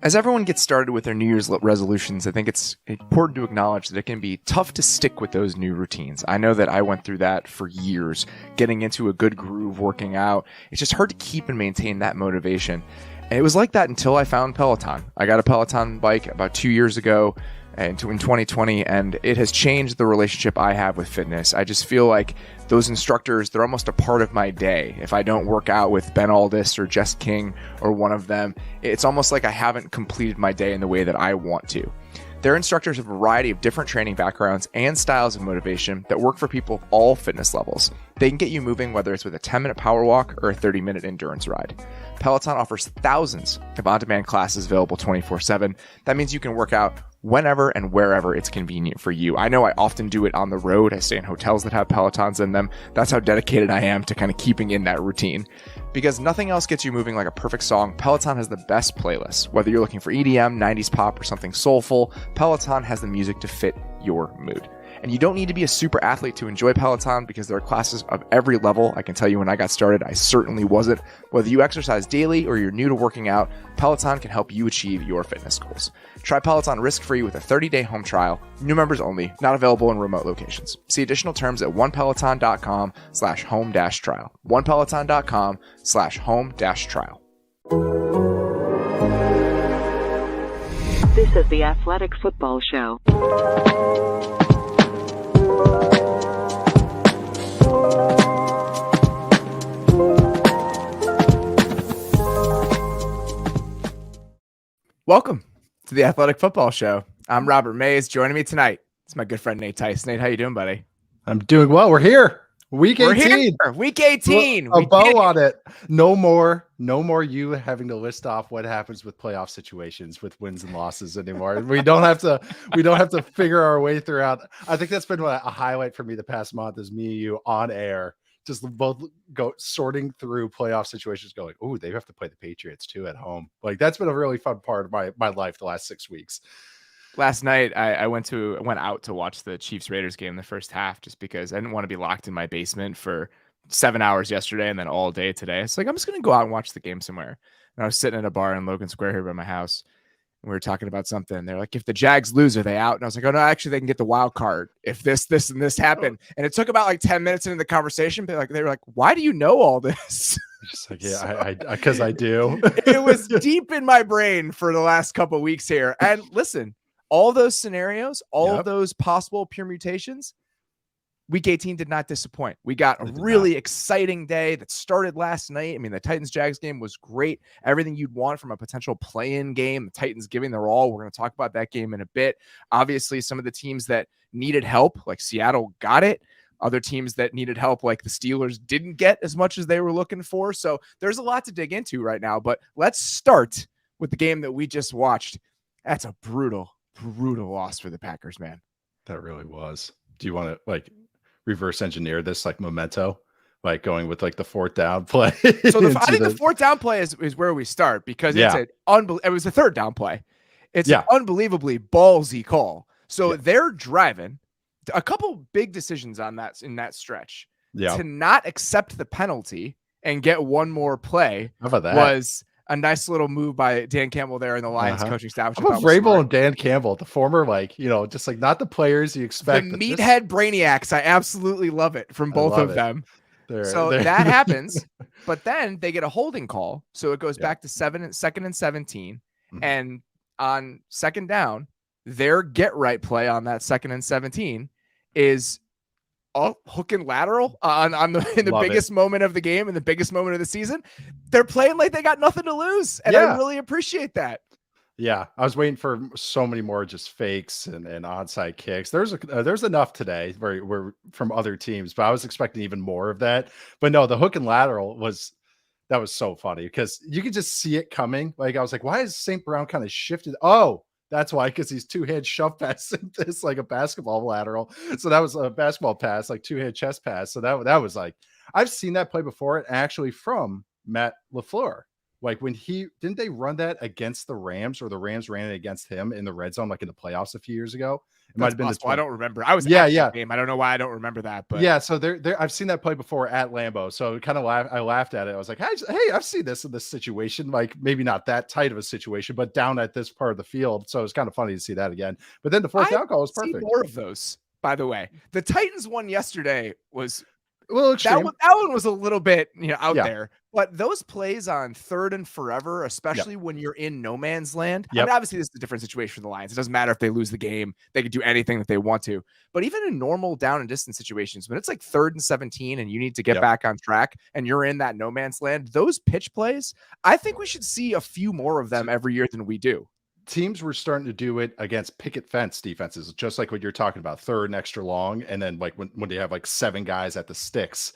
As everyone gets started with their New Year's resolutions, I think it's important to acknowledge that it can be tough to stick with those new routines. I know that I went through that for years, getting into a good groove, working out. It's just hard to keep and maintain that motivation. And it was like that until I found Peloton. I got a Peloton bike about 2 years ago in 2020, and it has changed the relationship I have with fitness. I just feel like those instructors, they're almost a part of my day. If I don't work out with Ben Aldis or Jess King or one of them, it's almost like I haven't completed my day in the way that I want to. Their instructors have a variety of different training backgrounds and styles of motivation that work for people of all fitness levels. They can get you moving whether it's with a 10-minute power walk or a 30-minute endurance ride. Peloton offers thousands of on-demand classes available 24/7. That means you can work out whenever and wherever it's convenient for you. I know I often do it on the road. I stay in hotels that have Pelotons in them. That's how dedicated I am to kind of keeping in that routine. Because nothing else gets you moving like a perfect song, Peloton has the best playlists. Whether you're looking for EDM, 90s pop, or something soulful, Peloton has the music to fit your mood. And you don't need to be a super athlete to enjoy Peloton because there are classes of every level. I can tell you when I got started, I certainly wasn't. Whether you exercise daily or you're new to working out, Peloton can help you achieve your fitness goals. Try Peloton risk-free with a 30-day home trial. New members only, not available in remote locations. See additional terms at onepeloton.com/home-trial. onepeloton.com/home-trial. This is the Athletic Football Show. Welcome to the Athletic Football Show. I'm Robert Mays. Joining me tonight is my good friend Nate Tice. Nate, how you doing, buddy? I'm doing well. We're here. Week 18. Week 18. A bow on it. No more you having to list off what happens with playoff situations with wins and losses anymore. We don't have to figure our way throughout. I think that's been a highlight for me the past month is me and you on air. Just both go sorting through playoff situations going, oh, they have to play the Patriots too at home. Like that's been a really fun part of my life the last 6 weeks. Last night, I went out to watch the Chiefs-Raiders game in the first half just because I didn't want to be locked in my basement for 7 hours yesterday and then all day today. It's like, I'm just going to go out and watch the game somewhere. And I was sitting at a bar in Logan Square here by my house. And we were talking about something. They're like, if the Jags lose, are they out? And I was like, oh, no, actually, they can get the wild card if this, and this happen. And it took about like 10 minutes into the conversation. But they were like, why do you know all this? Just like, yeah, because I do. It was deep in my brain for the last couple of weeks here. And listen, all those scenarios, all of those possible permutations, Week 18 did not disappoint. We got a really exciting day that started last night. I mean, the Titans-Jags game was great. Everything you'd want from a potential play-in game. The Titans giving their all. We're going to talk about that game in a bit. Obviously, some of the teams that needed help, like Seattle, got it. Other teams that needed help, like the Steelers, didn't get as much as they were looking for. So there's a lot to dig into right now. But let's start with the game that we just watched. That's a brutal loss for the Packers, man. That really was. Do you want to reverse engineer this memento, going with the fourth down play? So I think the fourth down play is where we start because it was a third down play. It's an unbelievably ballsy call. So they're driving. A couple big decisions in that stretch. To not accept the penalty and get one more play How about that? Was a nice little move by Dan Campbell there in the Lions coaching staff. How about Vrabel and Dan Campbell, the former, just not the players you expect. The meathead brainiacs. I absolutely love it from both of them. That happens, but then they get a holding call. So it goes back to 2nd and 17. Mm-hmm. And on second down, their get right play on that 2nd and 17 is hook and lateral in the biggest moment of the game and the biggest moment of the season. They're playing like they got nothing to lose. And I really appreciate that. Yeah. I was waiting for so many more just fakes and onside kicks. There's enough today where from other teams, but I was expecting even more of that. But no, the hook and lateral was so funny because you could just see it coming. I was like, why is St. Brown kind of shifted? Oh, that's why, because he's two-hand shove pass this like a basketball lateral. So that was a basketball pass, two-hand chest pass. So that was I've seen that play before, actually from Matt LaFleur. Like when didn't they run that against the Rams, or the Rams ran it against him in the red zone, like in the playoffs a few years ago? It might That's have been possible. I don't remember. I was Yeah, at yeah. that game. I don't know why I don't remember that, but Yeah, so there I've seen that play before at Lambeau. So kind of I laughed at it. I was like, hey, I've seen this in this situation. Like maybe not that tight of a situation, but down at this part of the field. So it's kind of funny to see that again. But then the fourth down call was see perfect. more of those, by the way. The Titans one yesterday was A little extreme. that one was a little bit, out Yeah. there. But those plays on 3rd and forever, especially when you're in no man's land. I mean, Yep. obviously, this is a different situation for the Lions. It doesn't matter if they lose the game; they could do anything that they want to. But even in normal down and distance situations, when it's like 3rd and 17 and you need to get back on track, and you're in that no man's land, those pitch plays, I think we should see a few more of them every year than we do. Teams were starting to do it against picket fence defenses, just like what you're talking about, 3rd and extra long, and then like when they have like 7 guys at the sticks,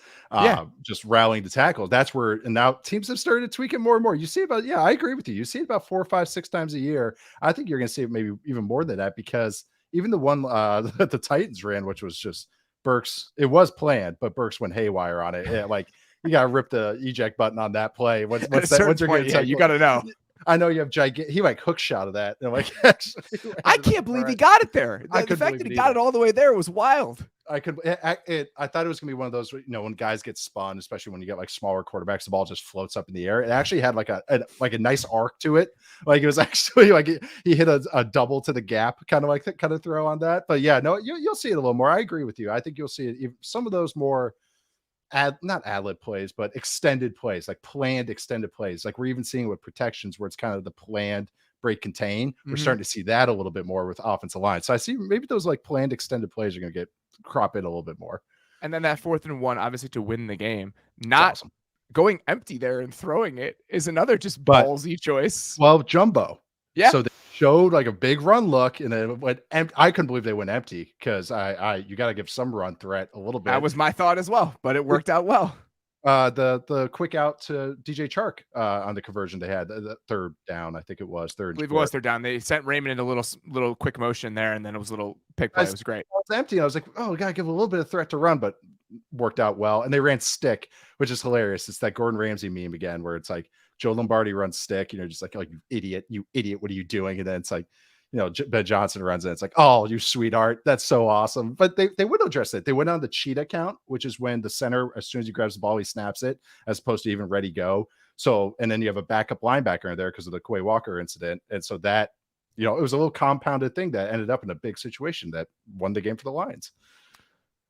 just rallying the tackle. That's where, and now teams have started to tweak it more and more. You see about, I agree with you. You see it about 4, 5, 6 times a year. I think you're going to see it maybe even more than that, because even the one that the Titans ran, which was just Burks, it was planned, but Burks went haywire on it. Like you got to rip the eject button on that play. What's you're going to you got to know. I know you have gigantic. He like hook shot of that. And like, I can't believe he got it there. The fact that he got it all the way there was wild. I thought it was gonna be one of those, when guys get spun, especially when you get like smaller quarterbacks, the ball just floats up in the air. It actually had like a nice arc to it. Like it was actually like he hit a double to the gap kind of throw on that. But yeah, no, you'll see it a little more. I agree with you. I think you'll see it. Some of those more not ad-lib plays, but extended plays, like planned extended plays. Like we're even seeing with protections where it's kind of the planned break contain. We're starting to see that a little bit more with offensive line. So I see maybe those like planned extended plays are going to crop in a little bit more. And then that 4th and 1, obviously to win the game, not awesome. Going empty there and throwing it is another just ballsy choice. Well, jumbo. Yeah. So they showed like a big run look, and then went empty. I couldn't believe they went empty, because you got to give some run threat a little bit. That was my thought as well, but it worked out well. The quick out to DJ Chark on the conversion they had, the 3rd down, I think it was 3rd. I believe it was 3rd down. They sent Raymond in a little quick motion there, and then it was a little pick play. It was great. It was empty. I was like, oh, got to give a little bit of threat to run, but worked out well. And they ran stick, which is hilarious. It's that Gordon Ramsay meme again, where it's like Joe Lombardi runs stick, just like, oh, you idiot, what are you doing? And then it's like, Ben Johnson runs it. It's like, oh, you sweetheart. That's so awesome. But they would address it. They went on the cheetah count, which is when the center, as soon as he grabs the ball, he snaps it, as opposed to even ready go. So, and then you have a backup linebacker in there because of the Quay Walker incident. And so that, it was a little compounded thing that ended up in a big situation that won the game for the Lions.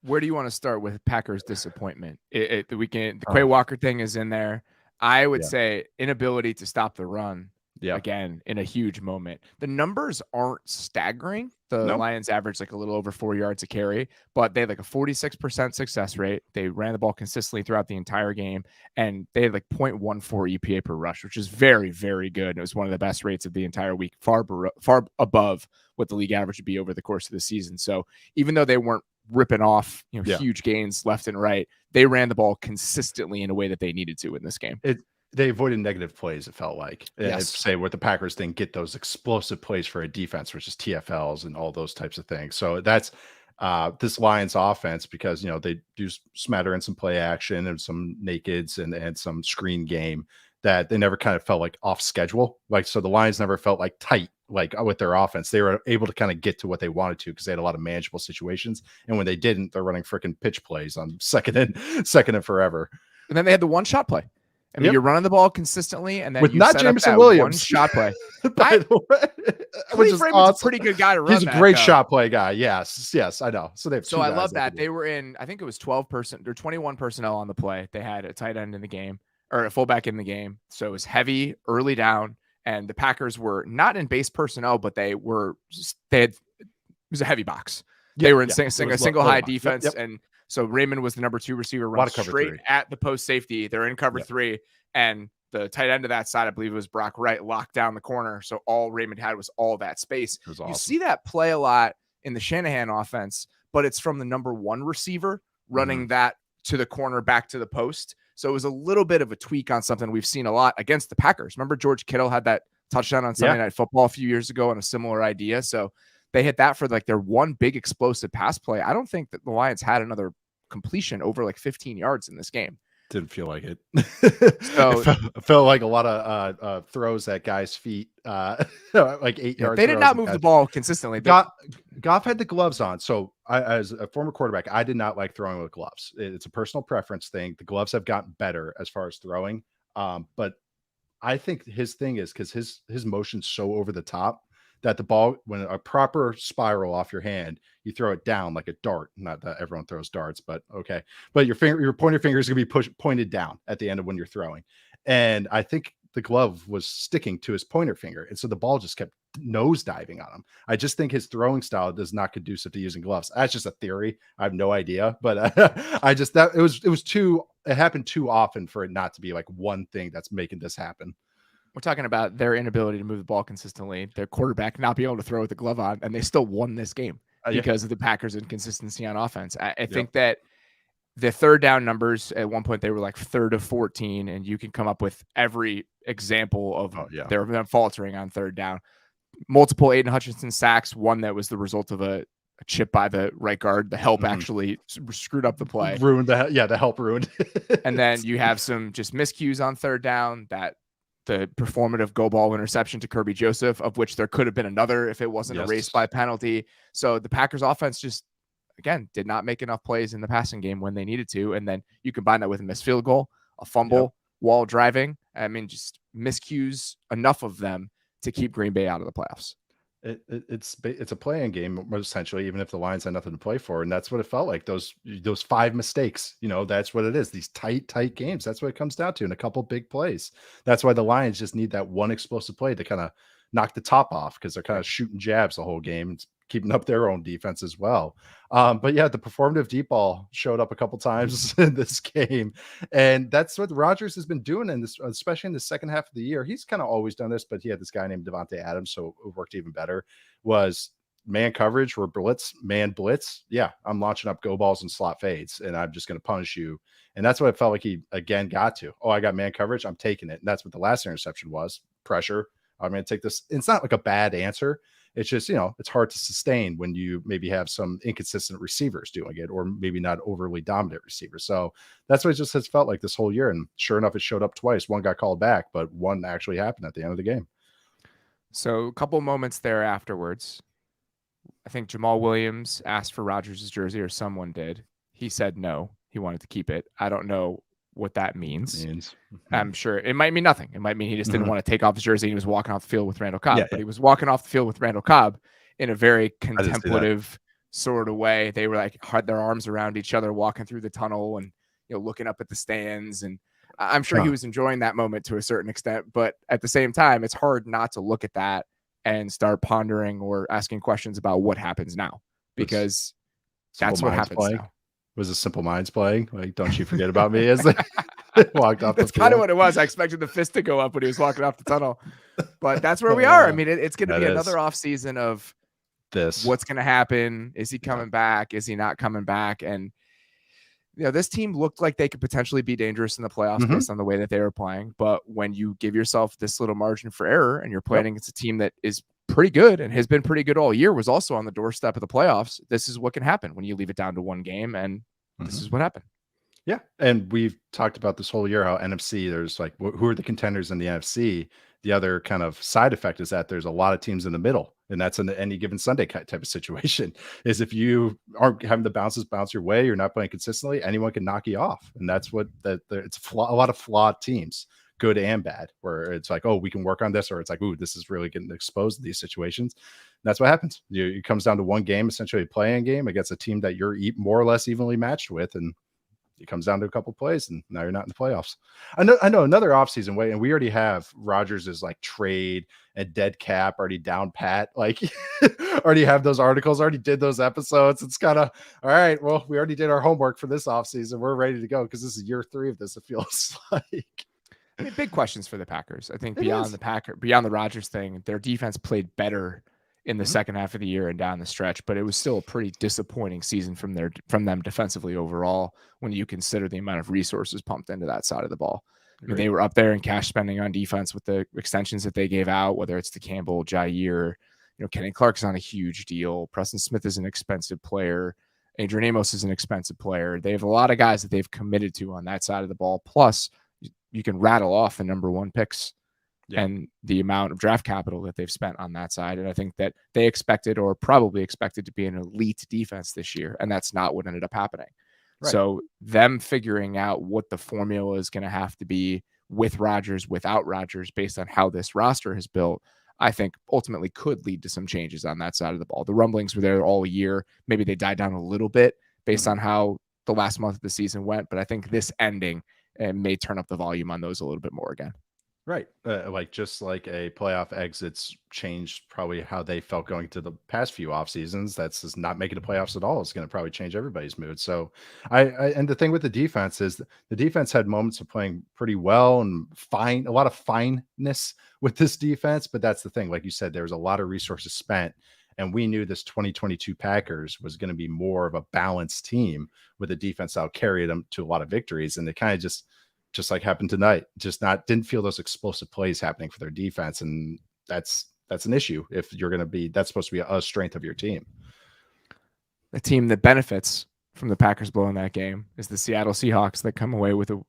Where do you want to start with Packers disappointment? The weekend, the Quay Walker thing is in there. I would say inability to stop the run. Again, in a huge moment. The numbers aren't staggering. The Lions average like a little over 4 yards a carry, but they had like a 46% success rate. They ran the ball consistently throughout the entire game, and they had like 0.14 EPA per rush, which is very, very good. It was one of the best rates of the entire week, far above what the league average would be over the course of the season. So even though they weren't ripping off huge gains left and right, they ran the ball consistently in a way that they needed to in this game. They avoided negative plays, it felt like. Yes. Say what the Packers didn't get those explosive plays for a defense, which is TFLs and all those types of things. So that's this Lions offense, because, they do smatter in some play action and some nakeds and some screen game, that they never kind of felt like off schedule. Like, so the Lions never felt like tight, like with their offense. They were able to kind of get to what they wanted to, because they had a lot of manageable situations. And when they didn't, they're running freaking pitch plays on second and forever. And then they had the one shot play. I mean, you're running the ball consistently, and then with you not set Jameson up that Williams one shot play. By the way, which is awesome. A pretty good guy to run. He's a great shot play guy. Yes, I know. So they've. So I love that they were in. I think it was 21 personnel on the play. They had a tight end in the game, or a fullback in the game. So it was heavy early down, and the Packers were not in base personnel, but it was a heavy box. They were in a single high defense, and so Raymond was the number 2 receiver, run straight at the post safety. They're in cover 3, and the tight end of that side, I believe it was Brock Wright, locked down the corner. So all Raymond had was all that space. Awesome. You see that play a lot in the Shanahan offense, but it's from the number 1 receiver running that to the corner, back to the post. So it was a little bit of a tweak on something we've seen a lot against the Packers. Remember George Kittle had that touchdown on Sunday Night Football a few years ago on a similar idea. So they hit that for like their one big explosive pass play. I don't think that the Lions had another completion over like 15 yards in this game. Didn't feel like it. So it felt like a lot of throws at guys' feet, like 8 yard they did throws. not move the ball consistently. Goff had the gloves on. So as a former quarterback, I did not like throwing with gloves. It's a personal preference thing. The gloves have gotten better as far as throwing. But I think his thing is because his motion's so over the top that the ball, when a proper spiral off your hand, you throw it down like a dart. Not that everyone throws darts, but okay. But your pointer finger is going to be pointed down at the end of when you're throwing. And I think the glove was sticking to his pointer finger. And so the ball just kept nose diving on him. I just think his throwing style is not conducive to using gloves. That's just a theory. I have no idea, but it happened too often for it not to be like one thing that's making this happen. We're talking about their inability to move the ball consistently, their quarterback not being able to throw with the glove on, and they still won this game because of the Packers' inconsistency on offense. I think that the third down numbers, at one point they were like 3rd of 14, and you can come up with every example of them faltering on third down. Multiple Aiden Hutchinson sacks, one that was the result of a chip by the right guard. The help actually screwed up the play. The help ruined. And then you have some just miscues on third down, that the performative go ball interception to Kirby Joseph, of which there could have been another if it wasn't erased by penalty. So the Packers offense just, again, did not make enough plays in the passing game when they needed to. And then you combine that with a missed field goal, a fumble, while driving. I mean, just miscues, enough of them to keep Green Bay out of the playoffs. It's a playing game essentially, even if the Lions had nothing to play for, and that's what it felt like. Those 5 mistakes, that's what it is. These tight games. That's what it comes down to, and a couple big plays. That's why the Lions just need that one explosive play to kind of knock the top off, because they're kind of shooting jabs the whole game, keeping up their own defense as well. But yeah, the performative deep ball showed up a couple times in this game, and that's what Rodgers has been doing in this, especially in the second half of the year. He's kind of always done this, but he had this guy named Devontae Adams, so it worked even better. Was man coverage or man blitz? Yeah, I'm launching up go balls and slot fades, and I'm just going to punish you. And that's what it felt like he again got to. Oh, I got man coverage, I'm taking it. And that's what the last interception was. Pressure. I'm going to take this. It's not like a bad answer. It's just, it's hard to sustain when you maybe have some inconsistent receivers doing it, or maybe not overly dominant receivers. So that's what it just has felt like this whole year. And sure enough, it showed up twice. One got called back, but one actually happened at the end of the game. So a couple moments there afterwards, I think Jamal Williams asked for Rodgers' jersey, or someone did. He said no, he wanted to keep it. I don't know what that means. I'm sure it might mean nothing. It might mean he just didn't want to take off his jersey. He was walking off the field with Randall Cobb, but he was walking off the field with Randall Cobb in a very contemplative sort of way. They were like, had their arms around each other, walking through the tunnel and, looking up at the stands. And I'm sure he was enjoying that moment to a certain extent, but at the same time, it's hard not to look at that and start pondering or asking questions about what happens now, because that's what happens now. Was a Simple Minds playing? Like, don't you forget about me, as they walked off. That's kind of what it was. I expected the fist to go up when he was walking off the tunnel, but that's where we are. I mean, it's going to be another off season of this. What's going to happen? Is he coming back? Is he not coming back? And this team looked like they could potentially be dangerous in the playoffs based on the way that they were playing. But when you give yourself this little margin for error and you're playing against a team that is pretty good and has been pretty good all year, was also on the doorstep of the playoffs, this is what can happen when you leave it down to one game, and this is what happened. Yeah, and we've talked about this whole year how NFC, there's like, who are the contenders in the NFC? The other kind of side effect is that there's a lot of teams in the middle, and that's in any given Sunday type of situation. Is if you aren't having the bounces bounce your way, you're not playing consistently, anyone can knock you off, and that's what it's a lot of flawed teams, good and bad, where it's like, oh, we can work on this, or it's like, ooh, this is really getting exposed to these situations. And that's what happens. It comes down to one game, essentially a playing game against a team that you're more or less evenly matched with, and it comes down to a couple plays, and now you're not in the playoffs. I know another offseason way, and we already have Rodgers' like trade and dead cap already down pat. Like, already have those articles, already did those episodes. It's kind of, all right, well, we already did our homework for this offseason. We're ready to go, because this is year 3 of this, it feels like. I mean, big questions for the Packers. I think beyond the Rodgers thing, their defense played better in the second half of the year and down the stretch, but it was still a pretty disappointing season from them defensively overall, when you consider the amount of resources pumped into that side of the ball. I mean, they were up there in cash spending on defense with the extensions that they gave out, whether it's to Campbell, Jair, Kenny Clark's on a huge deal. Preston Smith is an expensive player. Adrian Amos is an expensive player. They have a lot of guys that they've committed to on that side of the ball. Plus, you can rattle off the number one picks and the amount of draft capital that they've spent on that side. And I think that they expected, or probably expected, to be an elite defense this year. And that's not what ended up happening. Right. So them figuring out what the formula is going to have to be with Rodgers, without Rodgers, based on how this roster is built, I think ultimately could lead to some changes on that side of the ball. The rumblings were there all year. Maybe they died down a little bit based on how the last month of the season went. But I think this ending may turn up the volume on those a little bit more again. Right. Just like a playoff exits changed probably how they felt going to the past few off seasons. That's just not making the playoffs at all. It's going to probably change everybody's mood. So and the thing with the defense is the defense had moments of playing pretty well and fine, a lot of fineness with this defense. But that's the thing. Like you said, there was a lot of resources spent. And we knew this 2022 Packers was going to be more of a balanced team with a defense that'll carry them to a lot of victories. And they kind of just like happened tonight, didn't feel those explosive plays happening for their defense. And that's an issue if you're going to be, that's supposed to be a strength of your team. The team that benefits from the Packers blowing that game is the Seattle Seahawks, that come away with a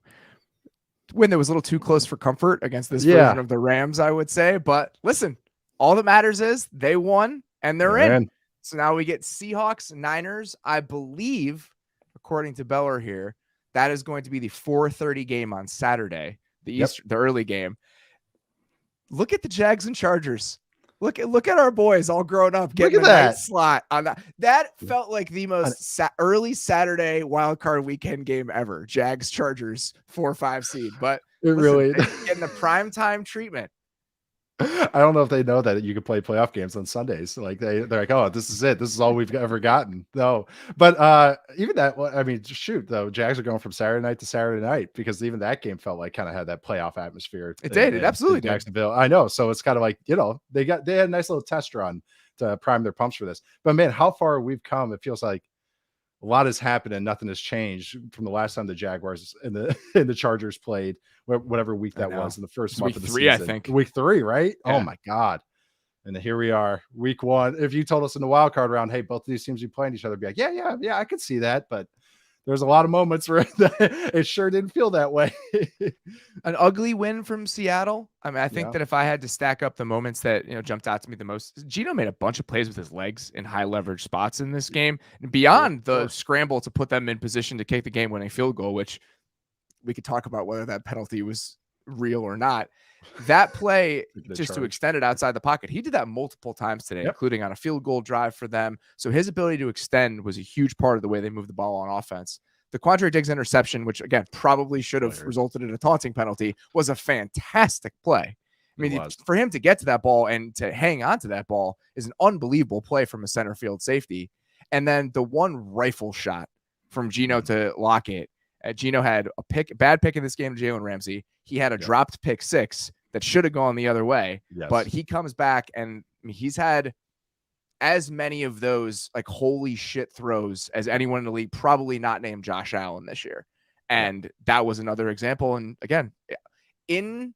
win that was a little too close for comfort against this version of the Rams, I would say. But listen, all that matters is they won and they're in. So now we get Seahawks, Niners. I believe, according to Beller here, that is going to be the 4:30 game on Saturday, the early game. Look at the Jags and Chargers. Look at our boys all grown up getting a nice slot on that. That felt like the most early Saturday wildcard weekend game ever. Jags Chargers 4-5 seed, but really getting the primetime treatment. I don't know if they know that you can play playoff games on Sundays. Like they're like, oh, this is it. This is all we've ever gotten. No, but even that, I mean, shoot, though, Jags are going from Saturday night to Saturday night because even that game felt like kind of had that playoff atmosphere. It did. It absolutely did. Jacksonville. I know. So it's kind of like, they had a nice little test run to prime their pumps for this. But man, how far we've come. It feels like a lot has happened and nothing has changed from the last time the Jaguars and the Chargers played, whatever week that was in the first month of the season. I think week 3, right? Yeah. Oh my God. And here we are, week 1. If you told us in the wild card round, hey, both of these teams be playing each other, be like, yeah, I could see that. But there's a lot of moments where it sure didn't feel that way. An ugly win from Seattle. I mean, I think that if I had to stack up the moments that jumped out to me the most, Geno made a bunch of plays with his legs in high leverage spots in this game, beyond the scramble to put them in position to kick the game-winning field goal, which we could talk about whether that penalty was real or not. That play, just to extend it outside the pocket, he did that multiple times today, including on a field goal drive for them. So his ability to extend was a huge part of the way they moved the ball on offense. The Quandre Diggs interception, which again probably should have resulted in a taunting penalty, was a fantastic play. I mean, for him to get to that ball and to hang on to that ball is an unbelievable play from a center field safety. And then the one rifle shot from Geno to Lockett. Geno had a bad pick in this game to Jalen Ramsey. He had a dropped pick 6 that should have gone the other way, but he comes back and he's had as many of those like holy shit throws as anyone in the league, probably not named Josh Allen this year. And that was another example. And again, in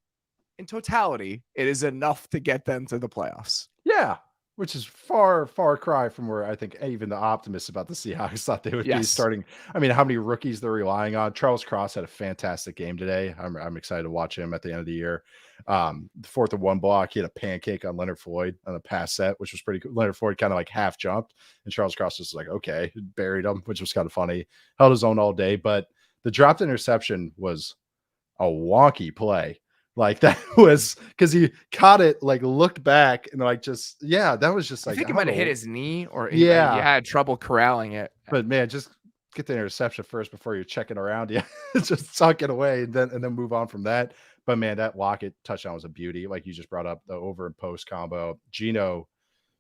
totality, it is enough to get them to the playoffs. Yeah. Which is far cry from where I think even the optimists about the Seahawks thought they would be starting. I mean, how many rookies they're relying on. Charles Cross had a fantastic game today. I'm excited to watch him at the end of the year. The 4th and 1 block, he had a pancake on Leonard Floyd on a pass set, which was pretty cool. Leonard Floyd kind of like half jumped, and Charles Cross was like, okay, buried him, which was kind of funny. Held his own all day, but the dropped interception was a wonky play. Like that was because he caught it, like looked back and like that was just like I think it might have hit his knee or he had trouble corralling it. But man, just get the interception first before you're checking around. Yeah, just suck it away and then move on from that. But man, that Lockett touchdown was a beauty. Like you just brought up the over and post combo. Geno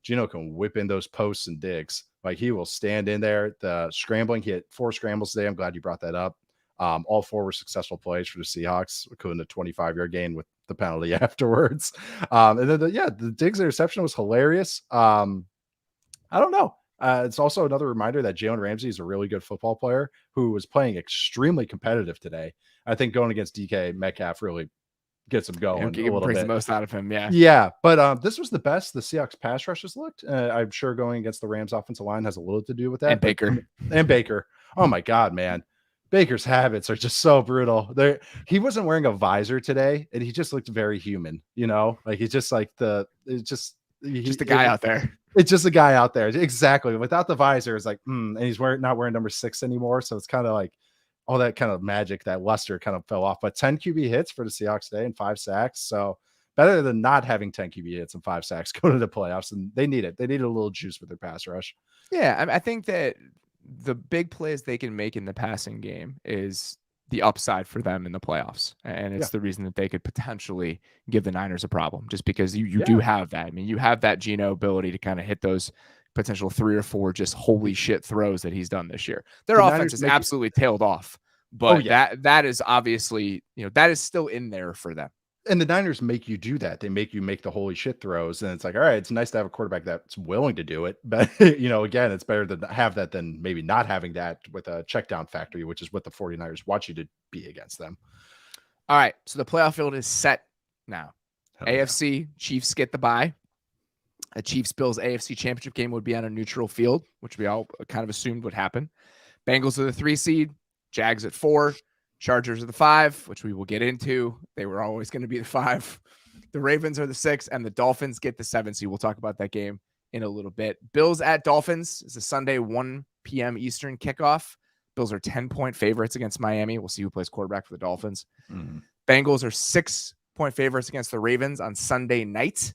can whip in those posts and digs. Like he will stand in there. The scrambling, he had 4 scrambles today. I'm glad you brought that up. All 4 were successul plays for the Seahawks, including a 25-yard gain with the penalty afterwards. And then the Diggs interception was hilarious. I don't know. It's also another reminder that Jalen Ramsey is a really good football player who was playing extremely competitive today. I think going against DK Metcalf really gets him going a little brings bit. the most out of him. Yeah. Yeah. But this was the best the Seahawks pass rushers looked. I'm sure going against the Rams offensive line has a little to do with that. And Baker. And Baker. Oh my God, man. Baker's habits are just so brutal. He wasn't wearing a visor today, and he just looked very human, like he's just like just a guy out there. It's just a guy out there. Exactly. Without the visor, it's like, and he's not wearing number 6 anymore. So it's kind of like all that kind of magic, that luster kind of fell off. But 10 QB hits for the Seahawks today and 5 sacks. So better than not having 10 QB hits and 5 sacks going to the playoffs. And they need it. They need a little juice with their pass rush. Yeah, I think that the big plays they can make in the passing game is the upside for them in the playoffs. And it's the reason that they could potentially give the Niners a problem, just because you do have that. I mean, you have that Geno ability to kind of hit those potential 3 or 4 just holy shit throws that he's done this year. Their offense is absolutely tailed off, but that is obviously, that is still in there for them. And the Niners make you do that. They make you make the holy shit throws. And it's like, all right, it's nice to have a quarterback that's willing to do it. But, again, it's better to have that than maybe not having that with a check down factory, which is what the 49ers want you to be against them. All right. So the playoff field is set now. AFC, Chiefs get the bye. A Chiefs-Bills AFC championship game would be on a neutral field, which we all kind of assumed would happen. Bengals are the 3 seed, Jags at 4. Chargers are the 5, which we will get into. They were always going to be the 5. The Ravens are the 6, and the Dolphins get the 7 seed. We'll talk about that game in a little bit. Bills at Dolphins is a Sunday 1 p.m. Eastern kickoff. Bills are 10-point favorites against Miami. We'll see who plays quarterback for the Dolphins. Bengals are 6-point favorites against the Ravens on Sunday night.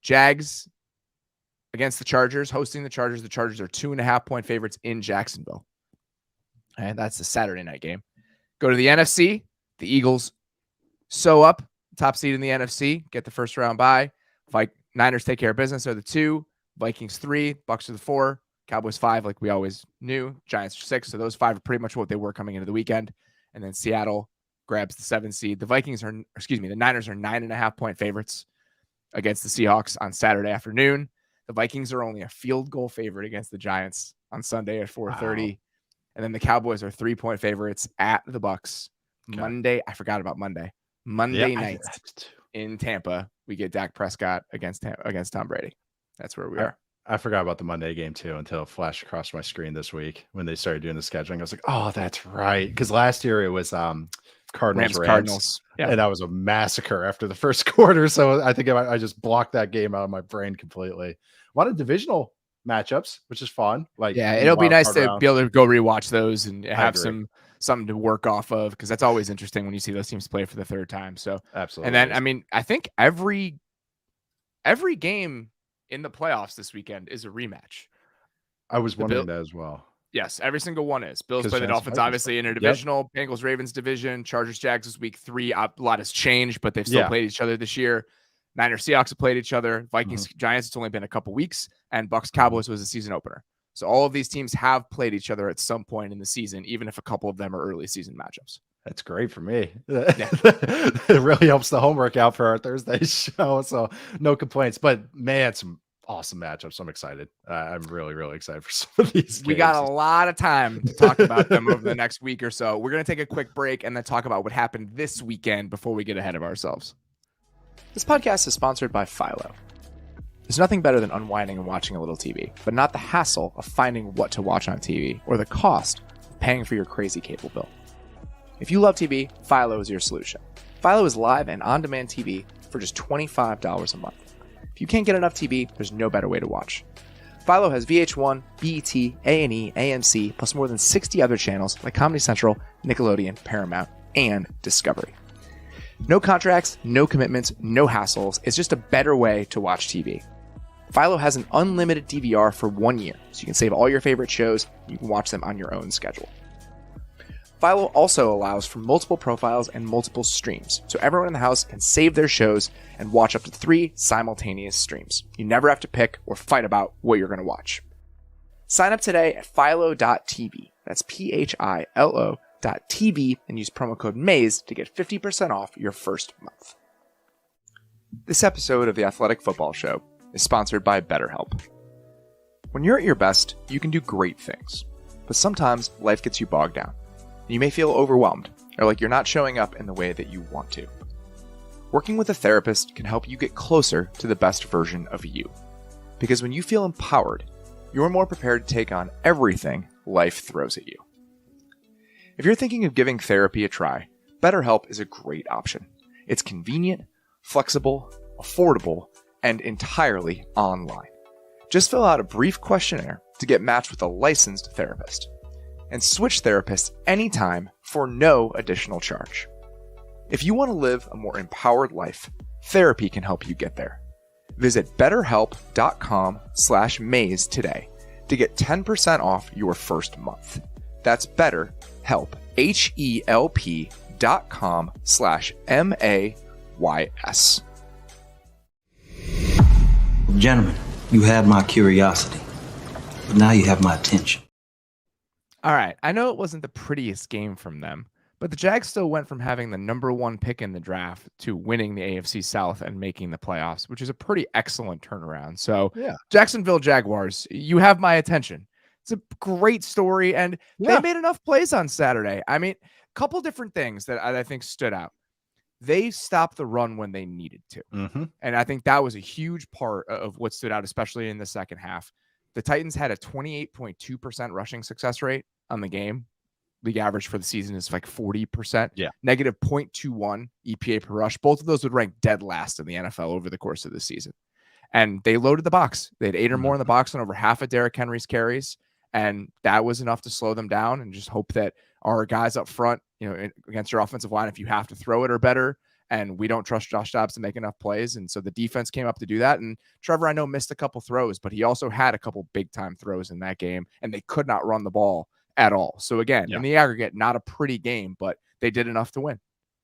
Jags against the Chargers, hosting the Chargers. The Chargers are 2.5-point favorites in Jacksonville. And that's the Saturday night game. Go to the NFC. The Eagles sew up, top seed in the NFC, get the first round bye. Niners take care of business. They're the 2. Vikings 3. Bucks are the 4. Cowboys 5, like we always knew. Giants are 6. So those 5 are pretty much what they were coming into the weekend. And then Seattle grabs the 7 seed. The Niners are 9.5-point favorites against the Seahawks on Saturday afternoon. The Vikings are only a field goal favorite against the Giants on Sunday at 4:30. Wow. And then the Cowboys are 3-point favorites at the Bucks. Okay. Monday, I forgot about Monday. Monday night in Tampa, we get Dak Prescott against Tom Brady. That's where we are. I forgot about the Monday game too until it flashed across my screen this week when they started doing the scheduling. I was like, oh, that's right. Because last year it was Cardinals. Yeah. And that was a massacre after the first quarter. So I think I just blocked that game out of my brain completely. A lot of divisional matchups, which is fun. It'll be nice to be able to go rewatch those and have something to work off of, because that's always interesting when you see those teams play for the 3rd time. So absolutely. And then I mean, I think every game in the playoffs this weekend is a rematch. I was wondering that as well. Yes, every single one is. Bills play the Dolphins, obviously, interdivisional. Yep. Bengals, Ravens division. Chargers, Jags is week 3. A lot has changed, but they've still played each other this year. Niners, Seahawks have played each other. Vikings, Giants, it's only been a couple weeks. And Bucks, Cowboys was a season opener. So all of these teams have played each other at some point in the season, even if a couple of them are early season matchups. That's great for me. It really helps the homework out for our Thursday show. So no complaints. But man, some awesome matchups. I'm excited. I'm really, really excited for some of these games. We got a lot of time to talk about them over the next week or so. We're going to take a quick break and then talk about what happened this weekend before we get ahead of ourselves. This podcast is sponsored by Philo. There's nothing better than unwinding and watching a little TV, but not the hassle of finding what to watch on TV or the cost of paying for your crazy cable bill. If you love TV, Philo is your solution. Philo is live and on-demand TV for just $25 a month. If you can't get enough TV, there's no better way to watch. Philo has VH1, BET, A&E, AMC, plus more than 60 other channels like Comedy Central, Nickelodeon, Paramount, and Discovery. No contracts, no commitments, no hassles. It's just a better way to watch TV. Philo has an unlimited DVR for 1 year, so you can save all your favorite shows. You can watch them on your own schedule. Philo also allows for multiple profiles and multiple streams, so everyone in the house can save their shows and watch up to 3 simultaneous streams. You never have to pick or fight about what you're going to watch. Sign up today at philo.tv. That's philo.tv and use promo code Mays to get 50% off your first month. This episode of the Athletic Football Show is sponsored by BetterHelp. When you're at your best, you can do great things, but sometimes life gets you bogged down. You may feel overwhelmed or like you're not showing up in the way that you want to. Working with a therapist can help you get closer to the best version of you. Because when you feel empowered, you're more prepared to take on everything life throws at you. If you're thinking of giving therapy a try, BetterHelp is a great option. It's convenient, flexible, affordable, and entirely online. Just fill out a brief questionnaire to get matched with a licensed therapist. And switch therapists anytime for no additional charge. If you want to live a more empowered life, therapy can help you get there. Visit betterhelp.com/maze today to get 10% off your first month. That's BetterHelp, HELP.com/MAYS. Gentlemen, you have my curiosity, but now you have my attention. All right, I know it wasn't the prettiest game from them, but the Jags still went from having the number 1 pick in the draft to winning the AFC South and making the playoffs, which is a pretty excellent turnaround. So, Jacksonville Jaguars, you have my attention. It's a great story, and they made enough plays on Saturday. I mean, a couple different things that I think stood out. They stopped the run when they needed to. And I think that was a huge part of what stood out, especially in the second half. The Titans had a 28.2% rushing success rate on the game. League average for the season is like 40%. Negative 0.21 EPA per rush. Both of those would rank dead last in the NFL over the course of the season. And they loaded the box. They had 8 or more in the box on over half of Derrick Henry's carries. And that was enough to slow them down, and just hope that our guys up front, against your offensive line, if you have to throw it, are better. And we don't trust Josh Dobbs to make enough plays. And so the defense came up to do that. And Trevor, I know, missed a couple throws, but he also had a couple big time throws in that game, and they could not run the ball at all. So again, in the aggregate, not a pretty game, but they did enough to win.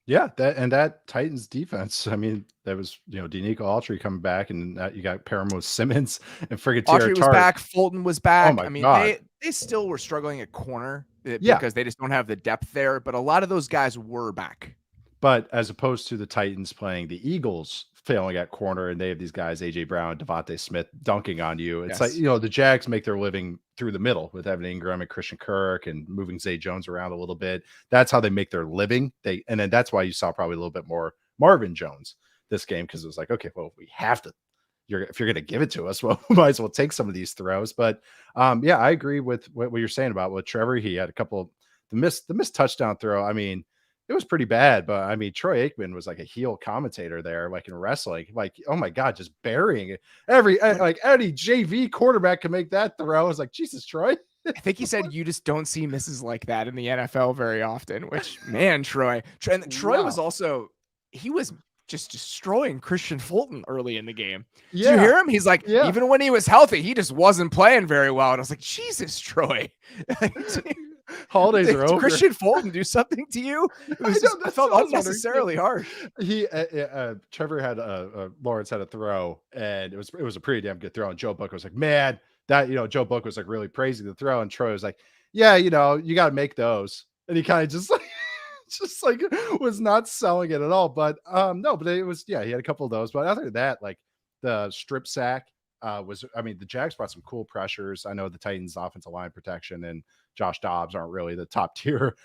Yeah, that Titans defense. I mean, that was Denico Autry coming back, and you got Paramo Simmons and friggin' Autry was back, Fulton was back. Oh my I mean, God. they still were struggling at corner because they just don't have the depth there. But a lot of those guys were back. But as opposed to the Titans playing the Eagles, failing at corner, and they have these guys, AJ Brown, Devontae Smith, dunking on you. It's like, the Jags make their living through the middle with Evan Ingram and Christian Kirk and moving Zay Jones around a little bit. That's how they make their living. And then that's why you saw probably a little bit more Marvin Jones this game, because it was like, okay, well, we have to. If you're going to give it to us, well, we might as well take some of these throws. But I agree with what you're saying about with Trevor. He had a couple the missed touchdown throw. I mean, it was pretty bad, but I mean, Troy Aikman was like a heel commentator there, like in wrestling, like, oh my God, just burying it. Any JV quarterback can make that throw. I was like, Jesus, Troy. I think he said you just don't see misses like that in the NFL very often, which, man, Troy was also, he was just destroying Christian Fulton early in the game. Did you hear him? He's like, even when he was healthy, he just wasn't playing very well. And I was like, Jesus, Troy. Holidays are over. Christian Fulton do something to you? It felt unnecessarily harsh. Trevor had Lawrence had a throw, and it was a pretty damn good throw. And Joe Buck was like, man, that Joe Buck was like really praising the throw, and Troy was like, yeah, you got to make those. And he kind of just like was not selling it at all. But no, but it was he had a couple of those. But other than that, like the strip sack the Jags brought some cool pressures. I know the Titans offensive line protection and Josh Dobbs aren't really the top tier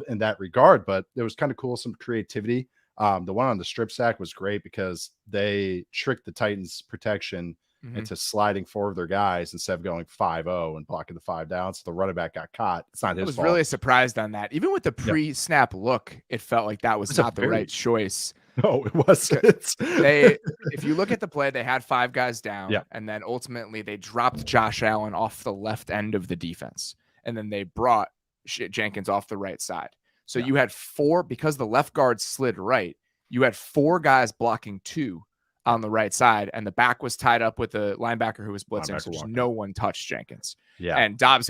in that regard, but it was kind of cool. Some creativity. The one on the strip sack was great because they tricked the Titans protection into sliding forward their guys instead of going 5-0 and blocking the 5 down. So the running back got caught. It's not his fault. I was really surprised on that. Even with the pre-snap look, it felt like that was not the right choice. No, it wasn't. If you look at the play, they had 5 guys down, and then ultimately they dropped Josh Allen off the left end of the defense, and then they brought Jenkins off the right side. So you had 4, because the left guard slid right, you had 4 guys blocking 2 on the right side, and the back was tied up with the linebacker who was blitzing, so just no one touched Jenkins. And Dobbs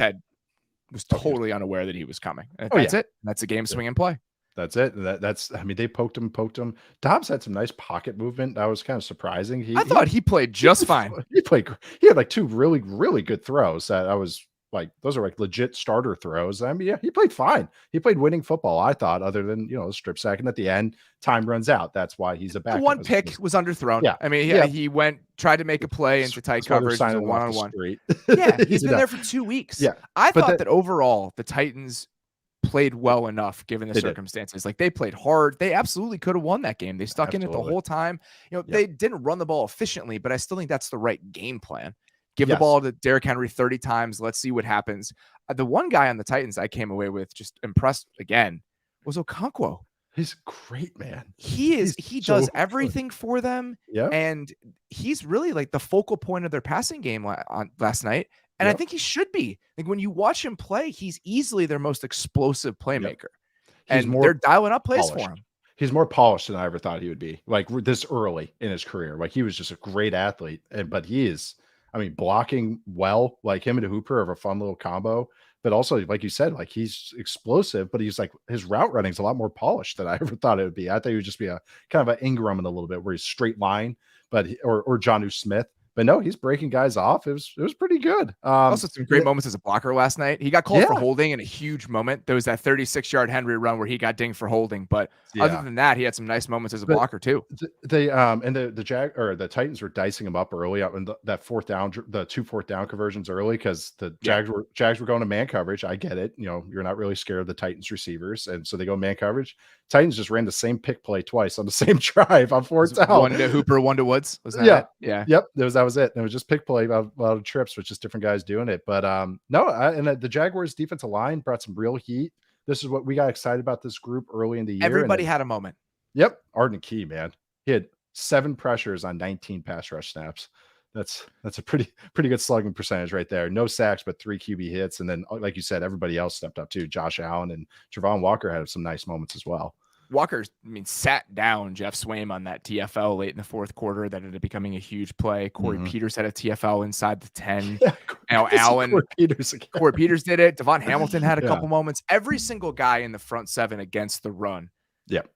was totally unaware that he was coming. And that's it. That's a game swinging play. That's it. They poked him. Dobbs had some nice pocket movement. That was kind of surprising. I thought he played just fine. He had like 2 really, really good throws that I was like, those are like legit starter throws. I mean, he played fine. He played winning football, I thought, other than, the strip sack. And at the end, time runs out. That's why he's a backup. The one pick was underthrown. I mean, he tried to make a play into tight coverage, one-on-one. He's been there for 2 weeks. I thought that overall, the Titans played well enough given the They did. circumstances. Like, they played hard. They absolutely could have won that game. They stuck in it the whole time. They didn't run the ball efficiently, but I still think that's the right game plan. Give the ball to Derrick Henry 30 times. Let's see what happens. The one guy on the Titans I came away with just impressed again was Okonkwo. He's great, man. He does everything for them. Yeah. And he's really like the focal point of their passing game last night. And I think he should be. Like, when you watch him play, he's easily their most explosive playmaker. And they're dialing up plays for him. He's more polished than I ever thought he would be, like this early in his career. Like, he was just a great athlete, but he is, I mean, blocking well. Like, him and Hooper are a fun little combo, but also, like you said, like, he's explosive, but he's like, his route running is a lot more polished than I ever thought it would be. I thought he would just be a kind of an Ingram in a little bit, where he's straight line, but or Jonnu Smith. But no, he's breaking guys off. It was pretty good. Also, some great moments as a blocker last night. He got called for holding in a huge moment. There was that 36-yard Henry run where he got dinged for holding. But other than that, he had some nice moments as a blocker too. The Titans were dicing him up early up in that fourth down, the 2 4th down conversions early, because the Jags were going to man coverage. I get it. You're not really scared of the Titans receivers, and so they go man coverage. Titans just ran the same pick play twice on the same drive on 4th down. One to Hooper, one to Woods. Was that it? Yeah. Yep. That was it. And it was just pick play, a lot of trips with just different guys doing it. But the Jaguars defensive line brought some real heat. This is what we got excited about this group early in the year. Everybody had a moment. Yep. Arden Key, man. He had 7 pressures on 19 pass rush snaps. That's a pretty good slugging percentage right there. No sacks, but 3 QB hits. And then, like you said, everybody else stepped up too. Josh Allen and Travon Walker had some nice moments as well. Walker, sat down Jeff Swaim on that TFL late in the 4th quarter that ended up becoming a huge play. Corey Peters had a TFL inside the 10. Corey Peters did it. Devon Hamilton had a couple moments. Every single guy in the front 7 against the run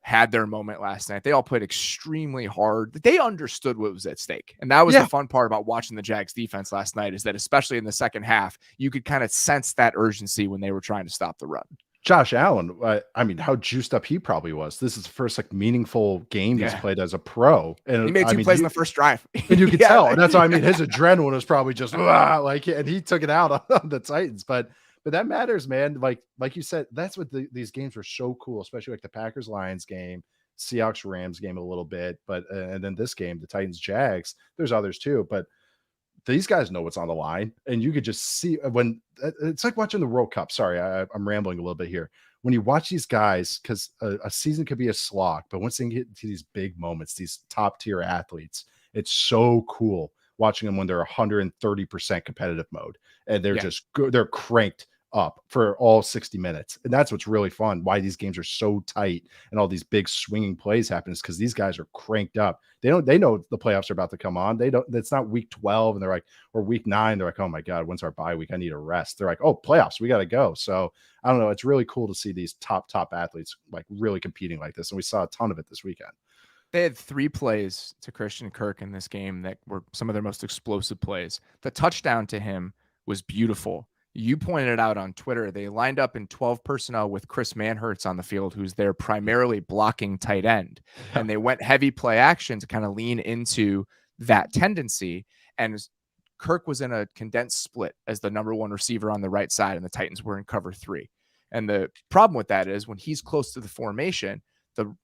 had their moment last night. They all played extremely hard. They understood what was at stake. And that was the fun part about watching the Jags defense last night, is that especially in the second half, you could kind of sense that urgency when they were trying to stop the run. Josh Allen, how juiced up he probably was. This is the first meaningful game he's played as a pro, and he made 2 plays in the first drive, and you could tell. And that's what I mean. His adrenaline was probably just and he took it out on the Titans. But that matters, man. Like you said, that's what these games were so cool, especially like the Packers Lions game, Seahawks Rams game a little bit, but and then this game, the Titans Jags. There's others too, but these guys know what's on the line, and you could just see when it's like watching the World Cup. Sorry, I'm rambling a little bit here. When you watch these guys, because a season could be a slog, but once they get to these big moments, these top tier athletes, it's so cool watching them when they're 130% competitive mode, and they're just they're cranked up for all 60 minutes. And that's what's really fun. Why these games are so tight and all these big swinging plays happen is because these guys are cranked up. They know the playoffs are about to come on. It's not week 12 and they're like, or week 9, they're like, oh my God, when's our bye week? I need a rest. They're like, oh, playoffs, we got to go. So I don't know. It's really cool to see these top athletes like really competing like this. And we saw a ton of it this weekend. They had 3 plays to Christian Kirk in this game that were some of their most explosive plays. The touchdown to him was beautiful. You pointed it out on Twitter. They lined up in 12 personnel with Chris Manhertz on the field, who's their primarily blocking tight end. And they went heavy play action to kind of lean into that tendency. And Kirk was in a condensed split as the number 1 receiver on the right side, and the Titans were in cover 3. And the problem with that is when he's close to the formation, the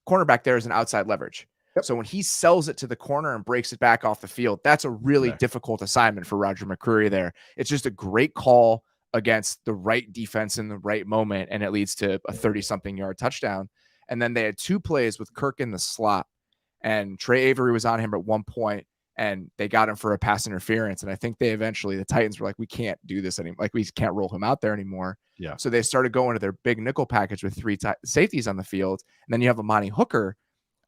cornerback there is an outside leverage. So when he sells it to the corner and breaks it back off the field, that's a really difficult assignment for Roger McCreary there. It's just a great call against the right defense in the right moment, and it leads to a 30-something yard touchdown. And then they had 2 plays with Kirk in the slot, and Trey Avery was on him at one point, and they got him for a pass interference. And I think the Titans were like, we can't do this anymore. Like, we can't roll him out there anymore. Yeah. So they started going to their big nickel package with 3 safeties on the field. And then you have Amani Hooker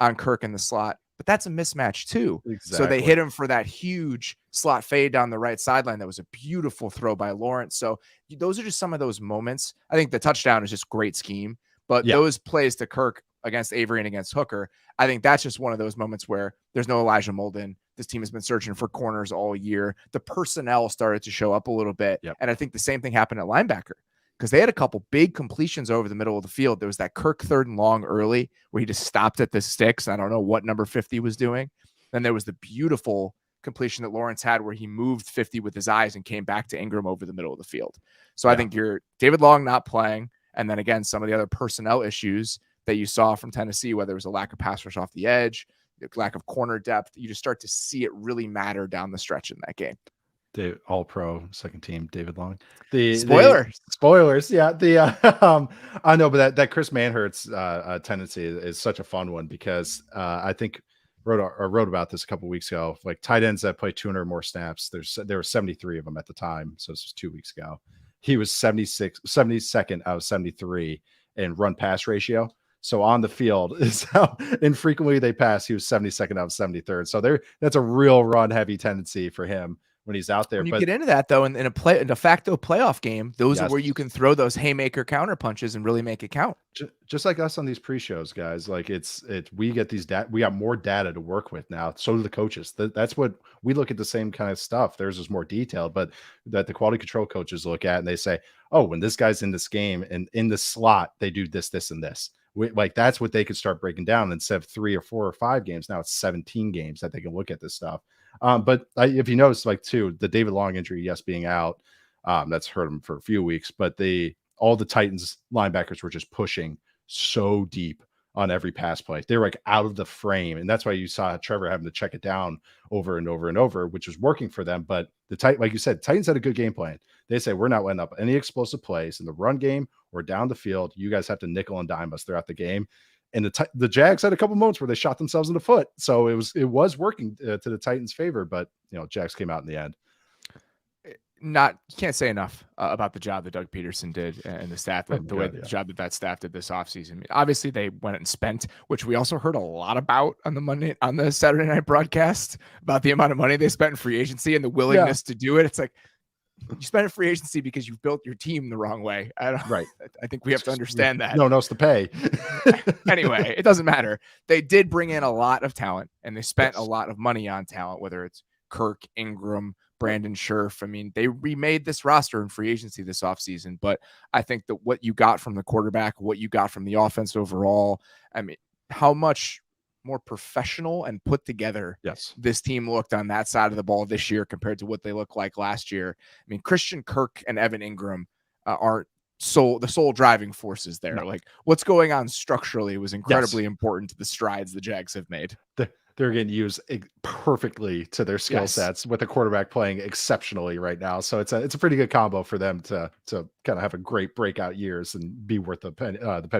on Kirk in the slot, but that's a mismatch too. Exactly. So they hit him for that huge slot fade down the right sideline. That was a beautiful throw by Lawrence. So those are just some of those moments. I think the touchdown is just great scheme, but those plays to Kirk against Avery and against Hooker, I think that's just one of those moments where there's no Elijah Molden. This team has been searching for corners all year. The personnel started to show up a little bit. And I think the same thing happened at linebacker, because they had a couple big completions over the middle of the field. There was that Kirk 3rd and long early where he just stopped at the sticks. I don't know what number 50 was doing. Then there was the beautiful completion that Lawrence had where he moved 50 with his eyes and came back to Ingram over the middle of the field. So I think you're David Long not playing, And then again, some of the other personnel issues that you saw from Tennessee, whether it was a lack of pass rush off the edge, lack of corner depth, you just start to see it really matter down the stretch in that game. The all-pro second team, David Long. Spoilers. Yeah. I know, but that Chris Manhertz tendency is such a fun one because I think wrote about this a couple weeks ago. Like tight ends that play 200 or more snaps, there were 73 of them at the time. So this was 2 weeks ago. He was 72nd out of 73 in run pass ratio. So on the field is how infrequently they pass. He was 72nd out of 73rd. So that's a real run heavy tendency for him when he's out there. When you get into that though, in a de facto playoff game, those are where you can throw those haymaker counter punches and really make it count. Just like us on these pre-shows, guys. Like we get these we got more data to work with now. So do the coaches. That's what we look at, the same kind of stuff. Theirs is more detailed, but that the quality control coaches look at and they say, oh, when this guy's in this game and in the slot, they do this, this, and this. Like that's what they could start breaking down instead of 3 or 4 or 5 games. Now it's 17 games that they can look at this stuff. But if you notice, like too, the David Long injury, yes, being out, that's hurt him for a few weeks, but all the Titans linebackers were just pushing so deep on every pass play. They were like out of the frame. And that's why you saw Trevor having to check it down over and over and over, which was working for them. But like you said, Titans had a good game plan. They say, we're not letting up any explosive plays in the run game or down the field. You guys have to nickel and dime us throughout the game. And the Jags had a couple moments where they shot themselves in the foot. So it was working to the Titans' favor, but Jags came out in the end. You can't say enough about the job that Doug Peterson did and the staff, the job that staff did this offseason. I mean, obviously they went and spent, which we also heard a lot about on the Saturday night broadcast, about the amount of money they spent in free agency and the willingness to do it. It's like, you spent in free agency because you've built your team the wrong way. I think we have to understand that. No one else to pay. Anyway, it doesn't matter. They did bring in a lot of talent and they spent a lot of money on talent, whether it's Kirk, Ingram, Brandon Scherf. I mean, they remade this roster in free agency this offseason, but I think that what you got from the quarterback, what you got from the offense overall, I mean, how much more professional and put together this team looked on that side of the ball this year compared to what they looked like last year. I mean, Christian Kirk and Evan Ingram aren't the sole driving forces there. No. Like what's going on structurally was incredibly important to the strides the Jags have made. They're getting used perfectly to their skill sets with the quarterback playing exceptionally right now. So it's a pretty good combo for them to kind of have a great breakout years and be worth the penny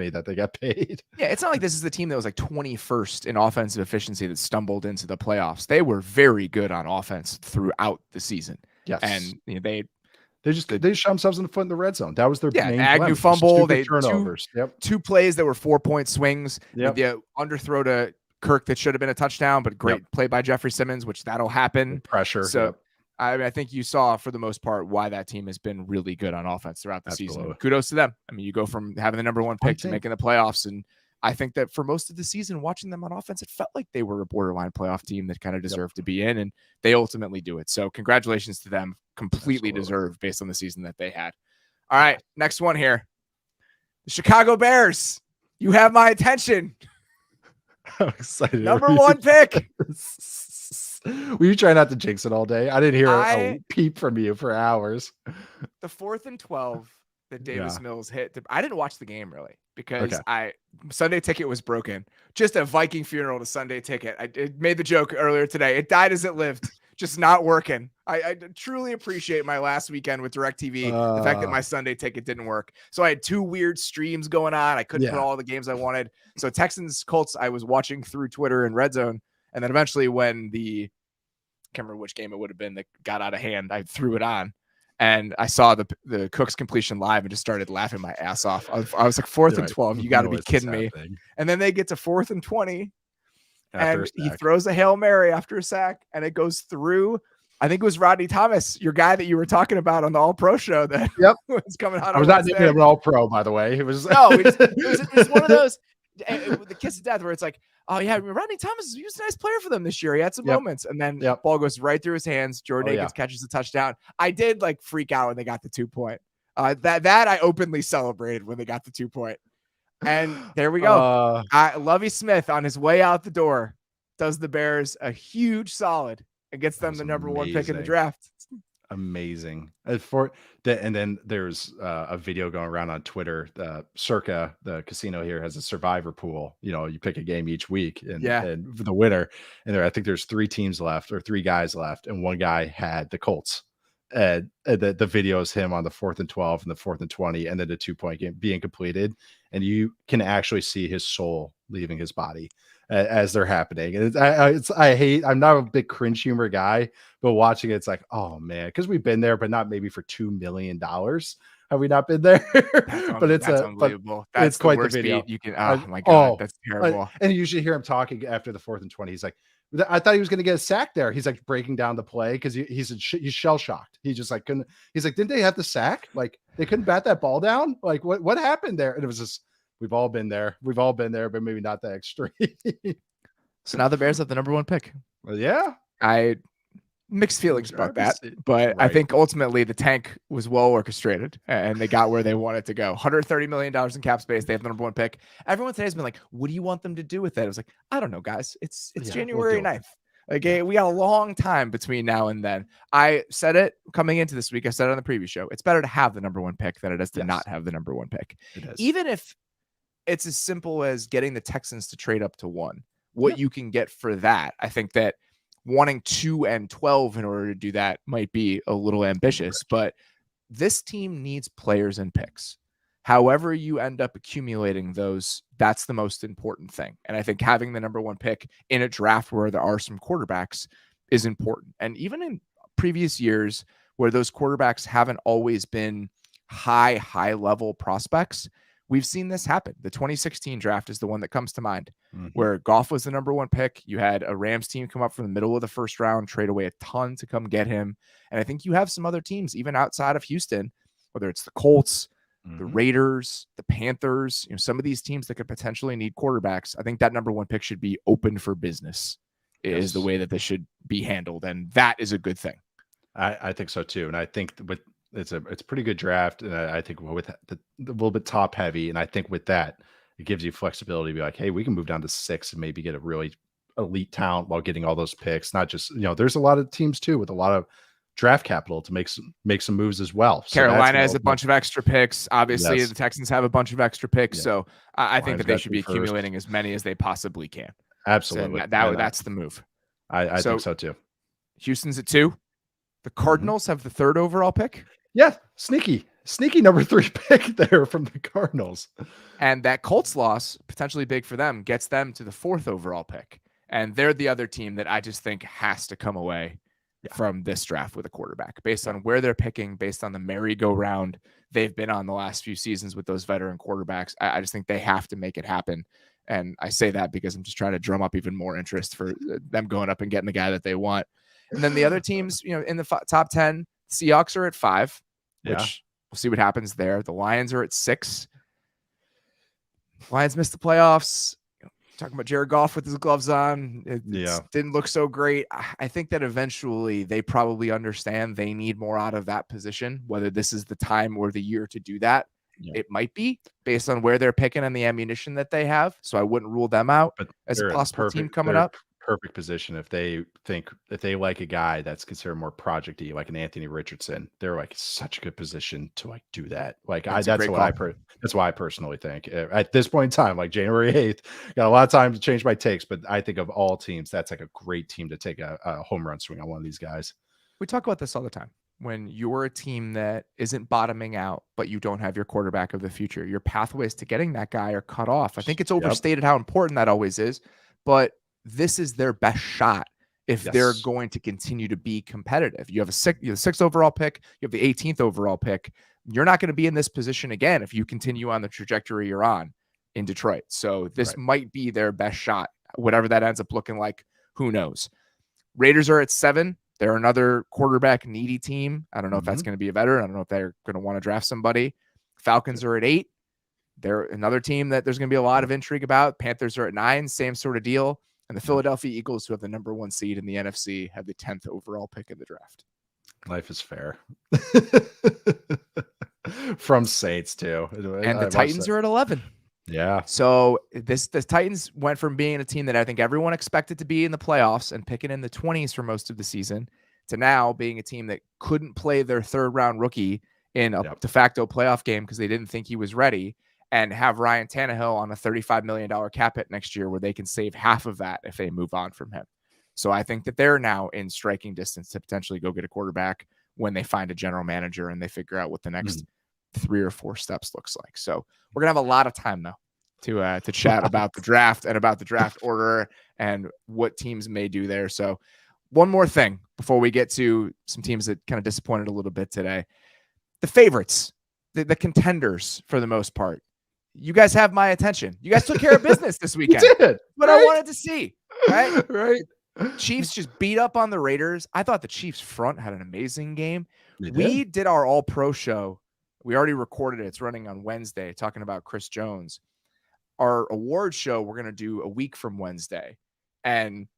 that they got paid. Yeah. It's not like this is the team that was like 21st in offensive efficiency that stumbled into the playoffs. They were very good on offense throughout the season. Yes. And they shot themselves in the foot in the red zone. That was their main Agnew fumble. They turnovers. Two plays that were 4-point swings. The underthrow to Kirk that should have been a touchdown, but great play by Jeffrey Simmons, which that'll happen. Pressure. So I think you saw for the most part why that team has been really good on offense throughout the season. Kudos to them. I mean, you go from having the number 1 pick to making the playoffs. And I think that for most of the season, watching them on offense, it felt like they were a borderline playoff team that kind of deserved to be in, and they ultimately do it. So congratulations to them. Completely deserved based on the season that they had. All right. Next one here. The Chicago Bears. You have my attention. I'm excited. Number 1 pick. Will you try not to jinx it all day? I didn't hear a peep from you for hours. The 4th and 12 that Davis Mills hit. I didn't watch the game really because Sunday ticket was broken. Just a Viking funeral to Sunday ticket. I made the joke earlier today. It died as it lived. Just not working. I truly appreciate my last weekend with DirecTV, the fact that my Sunday ticket didn't work. So I had 2 weird streams going on. I couldn't put all the games I wanted. So Texans Colts, I was watching through Twitter and Red Zone. And then eventually when I can't remember which game it would have been that got out of hand, I threw it on. And I saw the Cooks completion live and just started laughing my ass off. I was like, 4th and 12. You got to be kidding me. And then they get to 4th and 20. And he throws a Hail Mary after a sack, and it goes through. I think it was Rodney Thomas, your guy that you were talking about on the All Pro show that was coming out. I was not naming him an All Pro, by the way. It was it was one of those the kiss of death where it's like, oh yeah, Rodney Thomas, he was a nice player for them this year. He had some moments, and then ball goes right through his hands. Jordan Akins catches the touchdown. I did like freak out when they got the 2-point. That I openly celebrated when they got the 2-point. And there we go. Lovie Smith on his way out the door does the Bears a huge solid and gets them the number 1 pick in the draft. amazing. And then there's a video going around on Twitter. Circa, the casino here, has a survivor pool. You pick a game each week, and for the winner. And I think there's 3 teams left, or 3 guys left, and one guy had the Colts. And the video is him on the 4th and 12 and the 4th and 20, and then the 2-point game being completed, and you can actually see his soul leaving his body as they're happening. And I'm not a big cringe humor guy, but watching it, it's like, oh man, because we've been there, but not maybe for $2 million. Have we not been there? But that's unbelievable. That's it's quite the worst video. beat you can. Oh my god, that's terrible. And you usually hear him talking after the 4th and 20. He's like, I thought he was going to get a sack there. He's like breaking down the play because he's shell shocked. He just like couldn't. He's like, didn't they have the sack? Like they couldn't bat that ball down. Like what happened there? And it was just, we've all been there. We've all been there, but maybe not that extreme. So now the Bears have the number 1 pick. Well, yeah, I mixed feelings about that, but I think ultimately the tank was well orchestrated and they got where they wanted to go. $130 million in cap space. They have the number 1 pick. Everyone today has been like, what do you want them to do with it? I was like, I don't know, guys. It's January 9th. Okay, we got a long time between now and then. I said it coming into this week. I said it on the previous show. It's better to have the number 1 pick than it is to not have the number 1 pick. It is. Even if it's as simple as getting the Texans to trade up to 1, what you can get for that. I think that wanting 2 and 12 in order to do that might be a little ambitious, but this team needs players and picks. However you end up accumulating those, that's the most important thing. And I think having the number 1 pick in a draft where there are some quarterbacks is important. And even in previous years where those quarterbacks haven't always been high level prospects, we've seen this happen. The 2016 draft is the one that comes to mind, where Goff was the number 1 pick. You had a Rams team come up from the middle of the first round, trade away a ton to come get him. And I think you have some other teams, even outside of Houston, whether it's the Colts, the Raiders, the Panthers, some of these teams that could potentially need quarterbacks. I think that number 1 pick should be open for business is the way that this should be handled. And that is a good thing. I think so too. And I think it's a pretty good draft. And I think with the little bit top heavy. And I think with that, it gives you flexibility to be like, hey, we can move down to 6 and maybe get a really elite talent while getting all those picks. Not just, there's a lot of teams too with a lot of draft capital to make some moves as well. Carolina has a bunch of extra picks. Obviously, the Texans have a bunch of extra picks. Yeah. So I think that they should be accumulating as many as they possibly can. Absolutely. So that's the move. I think so too. Houston's at 2. The Cardinals have the 3rd overall pick. Yeah. Sneaky number 3 pick there from the Cardinals. And that Colts loss, potentially big for them, gets them to the 4th overall pick. And they're the other team that I just think has to come away from this draft with a quarterback based on where they're picking, based on the merry-go-round they've been on the last few seasons with those veteran quarterbacks. I just think they have to make it happen. And I say that because I'm just trying to drum up even more interest for them going up and getting the guy that they want. And then the other teams, in the top 10, Seahawks are at 5, which we'll see what happens there. The Lions are at 6. Lions missed the playoffs. Talking about Jared Goff with his gloves on. It didn't look so great. I think that eventually they probably understand they need more out of that position, whether this is the time or the year to do that. Yeah. It might be based on where they're picking and the ammunition that they have. So I wouldn't rule them out as a possible team coming up. Perfect position if they like a guy that's considered more project-y, like an Anthony Richardson. They're like such a good position to like do that. Like that's why I personally think at this point in time, like January 8th, got a lot of time to change my takes, but I think of all teams, that's like a great team to take a home run swing on one of these guys. We talk about this all the time. When you're a team that isn't bottoming out, but you don't have your quarterback of the future, your pathways to getting that guy are cut off. I think it's overstated how important that always is, but this is their best shot if they're going to continue to be competitive. You have a 6th overall pick, you have the 18th overall pick. You're not going to be in this position again if you continue on the trajectory you're on in Detroit. So this might be their best shot. Whatever that ends up looking like, who knows? Raiders are at 7. They're another quarterback needy team. I don't know if that's going to be a veteran. I don't know if they're going to want to draft somebody. Falcons are at 8. They're another team that there's going to be a lot of intrigue about. Panthers are at 9, same sort of deal. And the Philadelphia Eagles, who have the number 1 seed in the NFC, have the 10th overall pick in the draft. Life is fair. From Saints, too. And the Titans are at 11. Yeah. So the Titans went from being a team that I think everyone expected to be in the playoffs and picking in the 20s for most of the season to now being a team that couldn't play their third round rookie in a de facto playoff game because they didn't think he was ready, and have Ryan Tannehill on a $35 million cap hit next year where they can save half of that if they move on from him. So I think that they're now in striking distance to potentially go get a quarterback when they find a general manager and they figure out what the next 3 or 4 steps looks like. So we're going to have a lot of time though to chat about the draft and about the draft order and what teams may do there. So one more thing before we get to some teams that kind of disappointed a little bit today. The favorites, the contenders for the most part. You guys have my attention. You guys took care of business this weekend. You did, what I wanted to see, right? Right. Chiefs just beat up on the Raiders. I thought the Chiefs front had an amazing game. We did our all pro show. We already recorded it. It's running on Wednesday, talking about Chris Jones. Our award show, we're going to do a week from Wednesday. And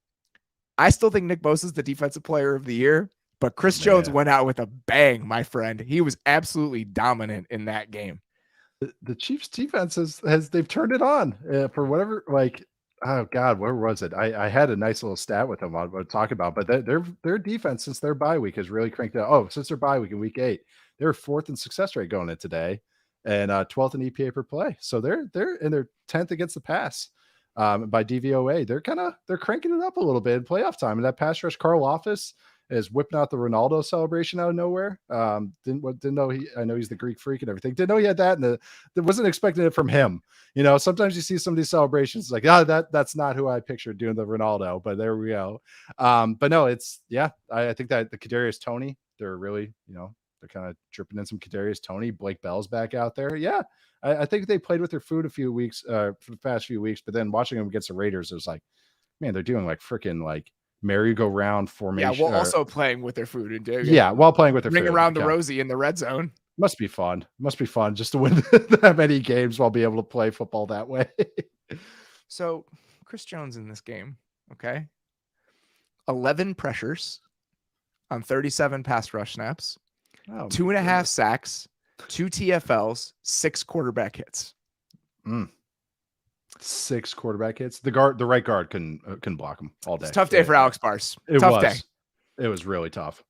I still think Nick Bosa is the defensive player of the year, but Chris Jones went out with a bang, my friend. He was absolutely dominant in that game. The Chiefs defense has they've turned it on for whatever, like, oh God, where was it? I had a nice little stat with them I'll talk about, but their defense since their bye week has really cranked out. Oh, since their bye week in week 8, they're 4th in success rate going in today, and 12th in EPA per play. So they're in their 10th against the pass by DVOA. They're cranking it up a little bit in playoff time. And that pass rush, Carl Office is whipping out the Ronaldo celebration out of nowhere. Didn't know I know he's the Greek freak and everything. Didn't know he had that, and wasn't expecting it from him. You know, sometimes you see some of these celebrations like, that's not who I pictured doing the Ronaldo, but there we go. But no, I think that the Kadarius Toney, they're really, they're kind of dripping in some Kadarius Toney. Blake Bell's back out there. Yeah, I think they played with their food a few weeks for the past few weeks, but then watching them against the Raiders, it was like, man, they're doing like freaking like merry-go-round formation. Yeah, while also playing with their food and doing while playing with their ring food. Around the Rosie in the red zone. Must be fun just to win that many games while being able to play football that way. So Chris Jones in this game, okay, 11 pressures on 37 pass rush snaps, 2.5 sacks, 2 TFLs, 6 quarterback hits. 6 quarterback hits. The right guard can block him all day. It's a tough day for Alex Bars. Tough day. It was really tough.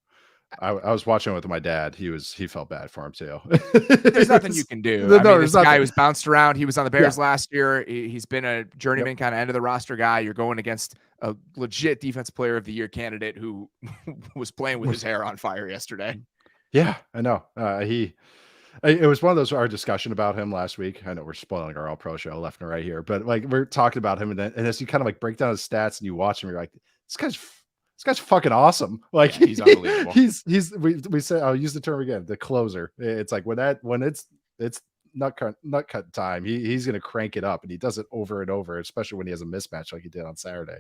I was watching with my dad. He felt bad for him too. There's nothing you can do. This guy was bounced around. He was on the Bears last year. He's been a journeyman kind of end of the roster guy. You're going against a legit defensive player of the year candidate who was playing with his hair on fire yesterday. Yeah, I know. It was one of those, our discussion about him last week. I know we're spoiling our all pro show left and right here, but like we're talking about him, and as you kind of like break down his stats and you watch him, you're like, this guy's fucking awesome. Like he's unbelievable. We say, I'll use the term again, the closer. It's like when it's nut cut time, he's going to crank it up, and he does it over and over, especially when he has a mismatch like he did on Saturday.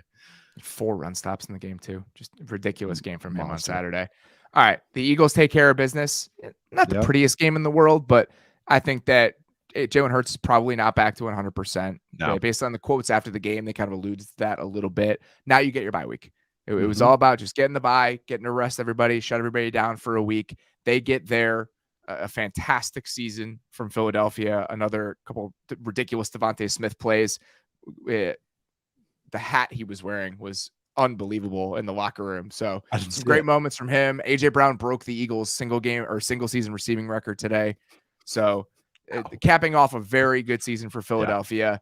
4 run stops in the game too. Just a ridiculous game from him on Saturday. All right, the Eagles take care of business. Not the prettiest game in the world, but I think that Jalen Hurts is probably not back to 100%. No. Based on the quotes after the game, they kind of alluded to that a little bit. Now you get your bye week. It was all about just getting the bye, getting to rest everybody, shut everybody down for a week. They get there. A fantastic season from Philadelphia. Another couple ridiculous Devontae Smith plays. The hat he was wearing was unbelievable in the locker room. So some great moments from him. AJ Brown broke the Eagles single season receiving record today. So capping off a very good season for Philadelphia.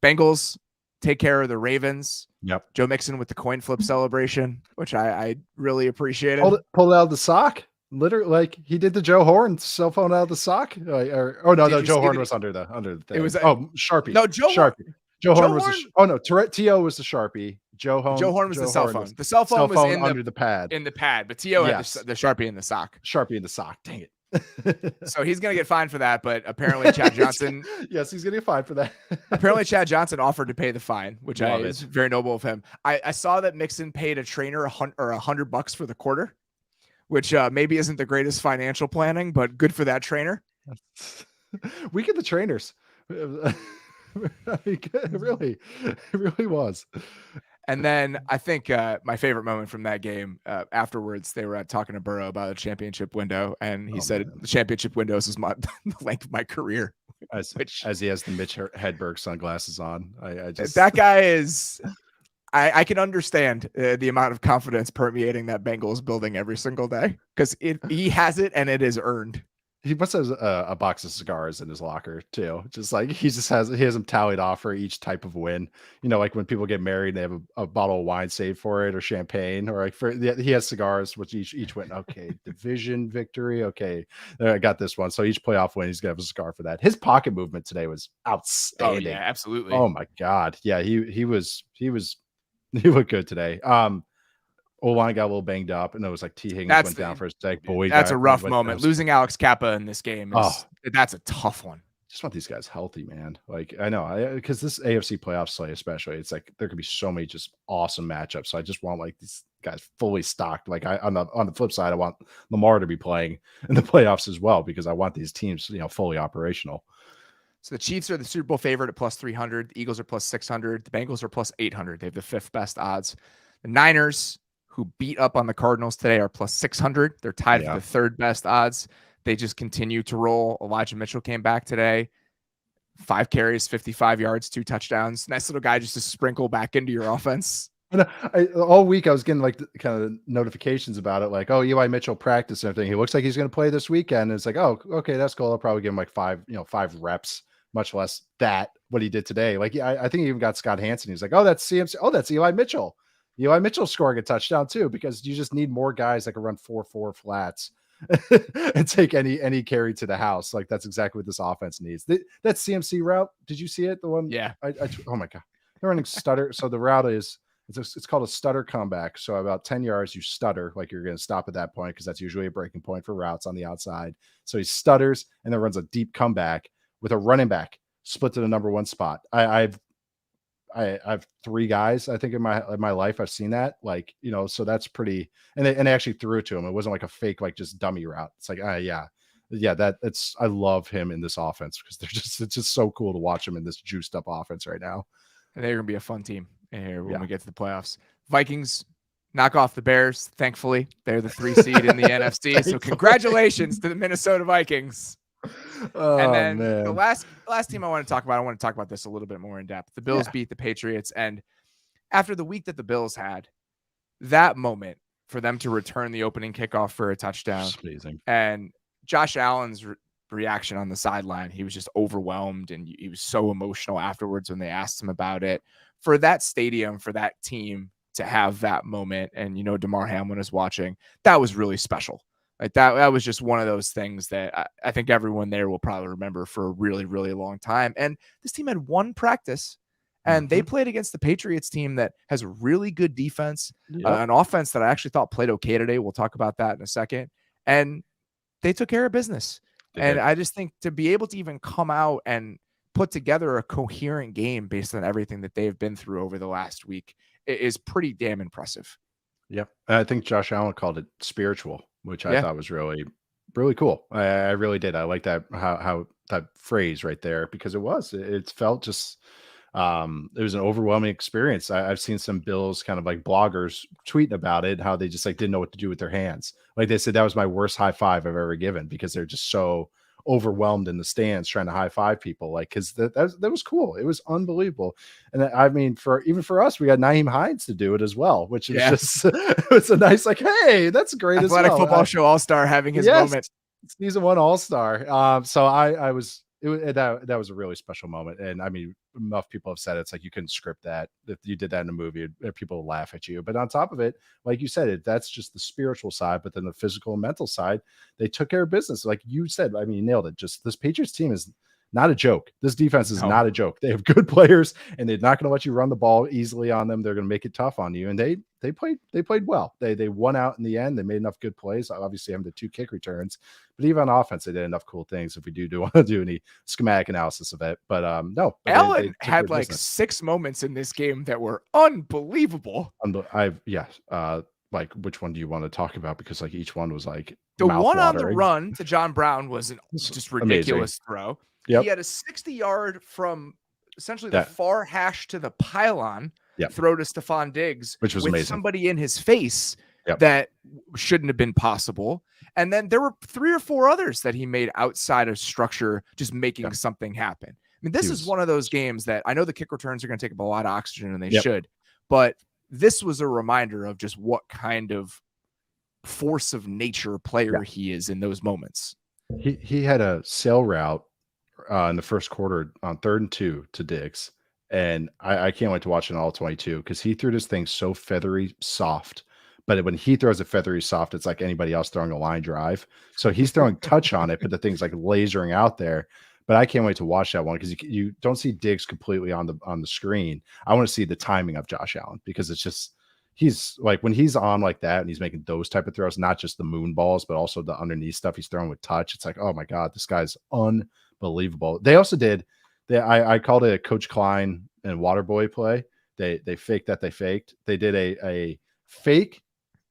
Bengals take care of the Ravens. Yep. Joe Mixon with the coin flip celebration, which I really appreciated. Pulled it out of the sock. Literally, like he did the Joe Horn cell phone out of the sock. Joe Horn was under the thing. It was Sharpie. No, Sharpie. Joe Horn was T.O. was the Sharpie. Joe Horn was the cell phone. The cell phone was under the pad. In the pad, but T.O. had the Sharpie in the sock. Sharpie in the sock. Dang it. So he's going to get fined for that, but apparently Chad Johnson. Yes, he's going to get fined for that. Apparently Chad Johnson offered to pay the fine, which is very noble of him. I saw that Mixon paid a trainer $100 for the quarter, which maybe isn't the greatest financial planning, but good for that trainer. Week of the trainers. I mean, it really was. And then I think my favorite moment from that game, afterwards, they were talking to Burrow about the championship window, and he said, the championship window is the length of my career. As he has the Mitch Hedberg sunglasses on. That guy is, I can understand the amount of confidence permeating that Bengals building every single day because he has it and it is earned. He must have a box of cigars in his locker too. Just like he has them tallied off for each type of win. You know, like when people get married, they have a bottle of wine saved for it or champagne, or like he has cigars, which each win. Okay, division victory. Okay, I got this one. So each playoff win, he's gonna have a cigar for that. His pocket movement today was outstanding. Oh yeah, absolutely. Oh my god, yeah, he looked good today. O-line got a little banged up, and it was like T. Higgins went down for a sec. That's a rough moment. Losing Alex Kappa in this game that's a tough one. Just want these guys healthy, man. Like I know, because this AFC playoff slate, especially, it's like there could be so many just awesome matchups. So I just want like these guys fully stocked. Like on the flip side, I want Lamar to be playing in the playoffs as well because I want these teams, fully operational. So the Chiefs are the Super Bowl favorite at plus 300. The Eagles are plus 600. The Bengals are plus 800. They have the 5th best odds. The Niners, who beat up on the Cardinals today, are plus 600. They're tied for the 3rd best odds. They just continue to roll. Elijah Mitchell came back today. 5 carries, 55 yards, 2 touchdowns. Nice little guy just to sprinkle back into your offense. All week I was getting like kind of notifications about it, like, oh, Eli Mitchell practice and everything. He looks like he's going to play this weekend. And it's like, oh, okay, that's cool. I'll probably give him like 5 reps, much less what he did today. Like, I think he even got Scott Hansen. He's like, oh, that's CMC. Oh, that's Eli Mitchell. Eli Mitchell scoring a touchdown too, because you just need more guys that can run 4-4 flats and take any carry to the house. Like that's exactly what this offense needs. That CMC route, did you see it? The one, yeah. Oh my god, they're running stutter. So the route is it's called a stutter comeback. So about 10 yards, you stutter, like you're going to stop at that point because that's usually a breaking point for routes on the outside. So he stutters and then runs a deep comeback with a running back split to the number 1 spot. I've 3 guys, I think in my life, I've seen that, like, so that's pretty, and they actually threw it to him. It wasn't like a fake, like just dummy route. It's like, I love him in this offense because it's just so cool to watch him in this juiced up offense right now. And they're going to be a fun team here when we get to the playoffs. Vikings knock off the Bears. Thankfully, they're the 3 seed in the NFC. So congratulations to the Minnesota Vikings. And then the last team I want to talk about this a little bit more in depth. The Bills beat the Patriots, and after the week that the Bills had, that moment for them to return the opening kickoff for a touchdown, amazing. And Josh Allen's reaction on the sideline, he was just overwhelmed, and he was so emotional afterwards when they asked him about it. For that stadium, for that team to have that moment, and Damar Hamlin is watching, that was really special. Like that was just one of those things that I think everyone there will probably remember for a really, really long time. And this team had 1 practice, and they played against the Patriots team that has a really good defense, an offense that I actually thought played okay today. We'll talk about that in a second. And they took care of business. And I just think to be able to even come out and put together a coherent game based on everything that they've been through over the last week is pretty damn impressive. Yep. I think Josh Allen called it spiritual, which I thought was really, really cool. I really did. I like that, how that phrase right there, because it felt just, it was an overwhelming experience. I've seen some Bills kind of like bloggers tweeting about it, how they just like didn't know what to do with their hands. Like they said, that was my worst high five I've ever given because they're just so overwhelmed in the stands trying to high five people, like, because that was cool. It was unbelievable. And I mean, for us, we got Naeem Hines to do it as well, which is just it's a nice, like, hey, that's great. Athletic as well. Football Show All-Star having his moment. Season 1 All-Star. So that was a really special moment. And I mean, enough people have said it's like you couldn't script that. If you did that in a movie, people would laugh at you. But on top of it, like you said, that's just the spiritual side. But then the physical and mental side, they took care of business. Like you said, I mean, you nailed it. Just this Patriots team is not a joke. This defense is not a joke. They have good players, and they're not going to let you run the ball easily on them. They're going to make it tough on you. And they played well. They won out in the end. They made enough good plays. Obviously, having the 2 kick returns, but even on offense, they did enough cool things. If we do want to do any schematic analysis of it, but no. Allen had like 6 moments in this game that were unbelievable. Like, which one do you want to talk about? Because like each one was like the one on the run to John Brown was just ridiculous throw. He had a 60-yard from essentially the far hash to the pylon throw to Stephon Diggs, which was with amazing. Somebody in his face that shouldn't have been possible. And then there were 3 or 4 others that he made outside of structure, just making something happen. I mean, this is one of those games that I know the kick returns are going to take up a lot of oxygen, and they should. but this was a reminder of just what kind of force of nature player he is in those moments. He had a sail route in the first quarter on 3rd and 2 to Diggs. And I can't wait to watch it in all 22 because he threw this thing so feathery soft. But when he throws it feathery soft, it's like anybody else throwing a line drive. So he's throwing touch on it, but the thing's like lasering out there. But I can't wait to watch that one because you don't see Diggs completely on the screen. I want to see the timing of Josh Allen because it's just he's like when he's on like that and he's making those type of throws, not just the moon balls, but also the underneath stuff he's throwing with touch. It's like, oh my God, this guy's unbelievable. They also did. I called it a Coach Klein and Waterboy play. They faked that they faked. They did a fake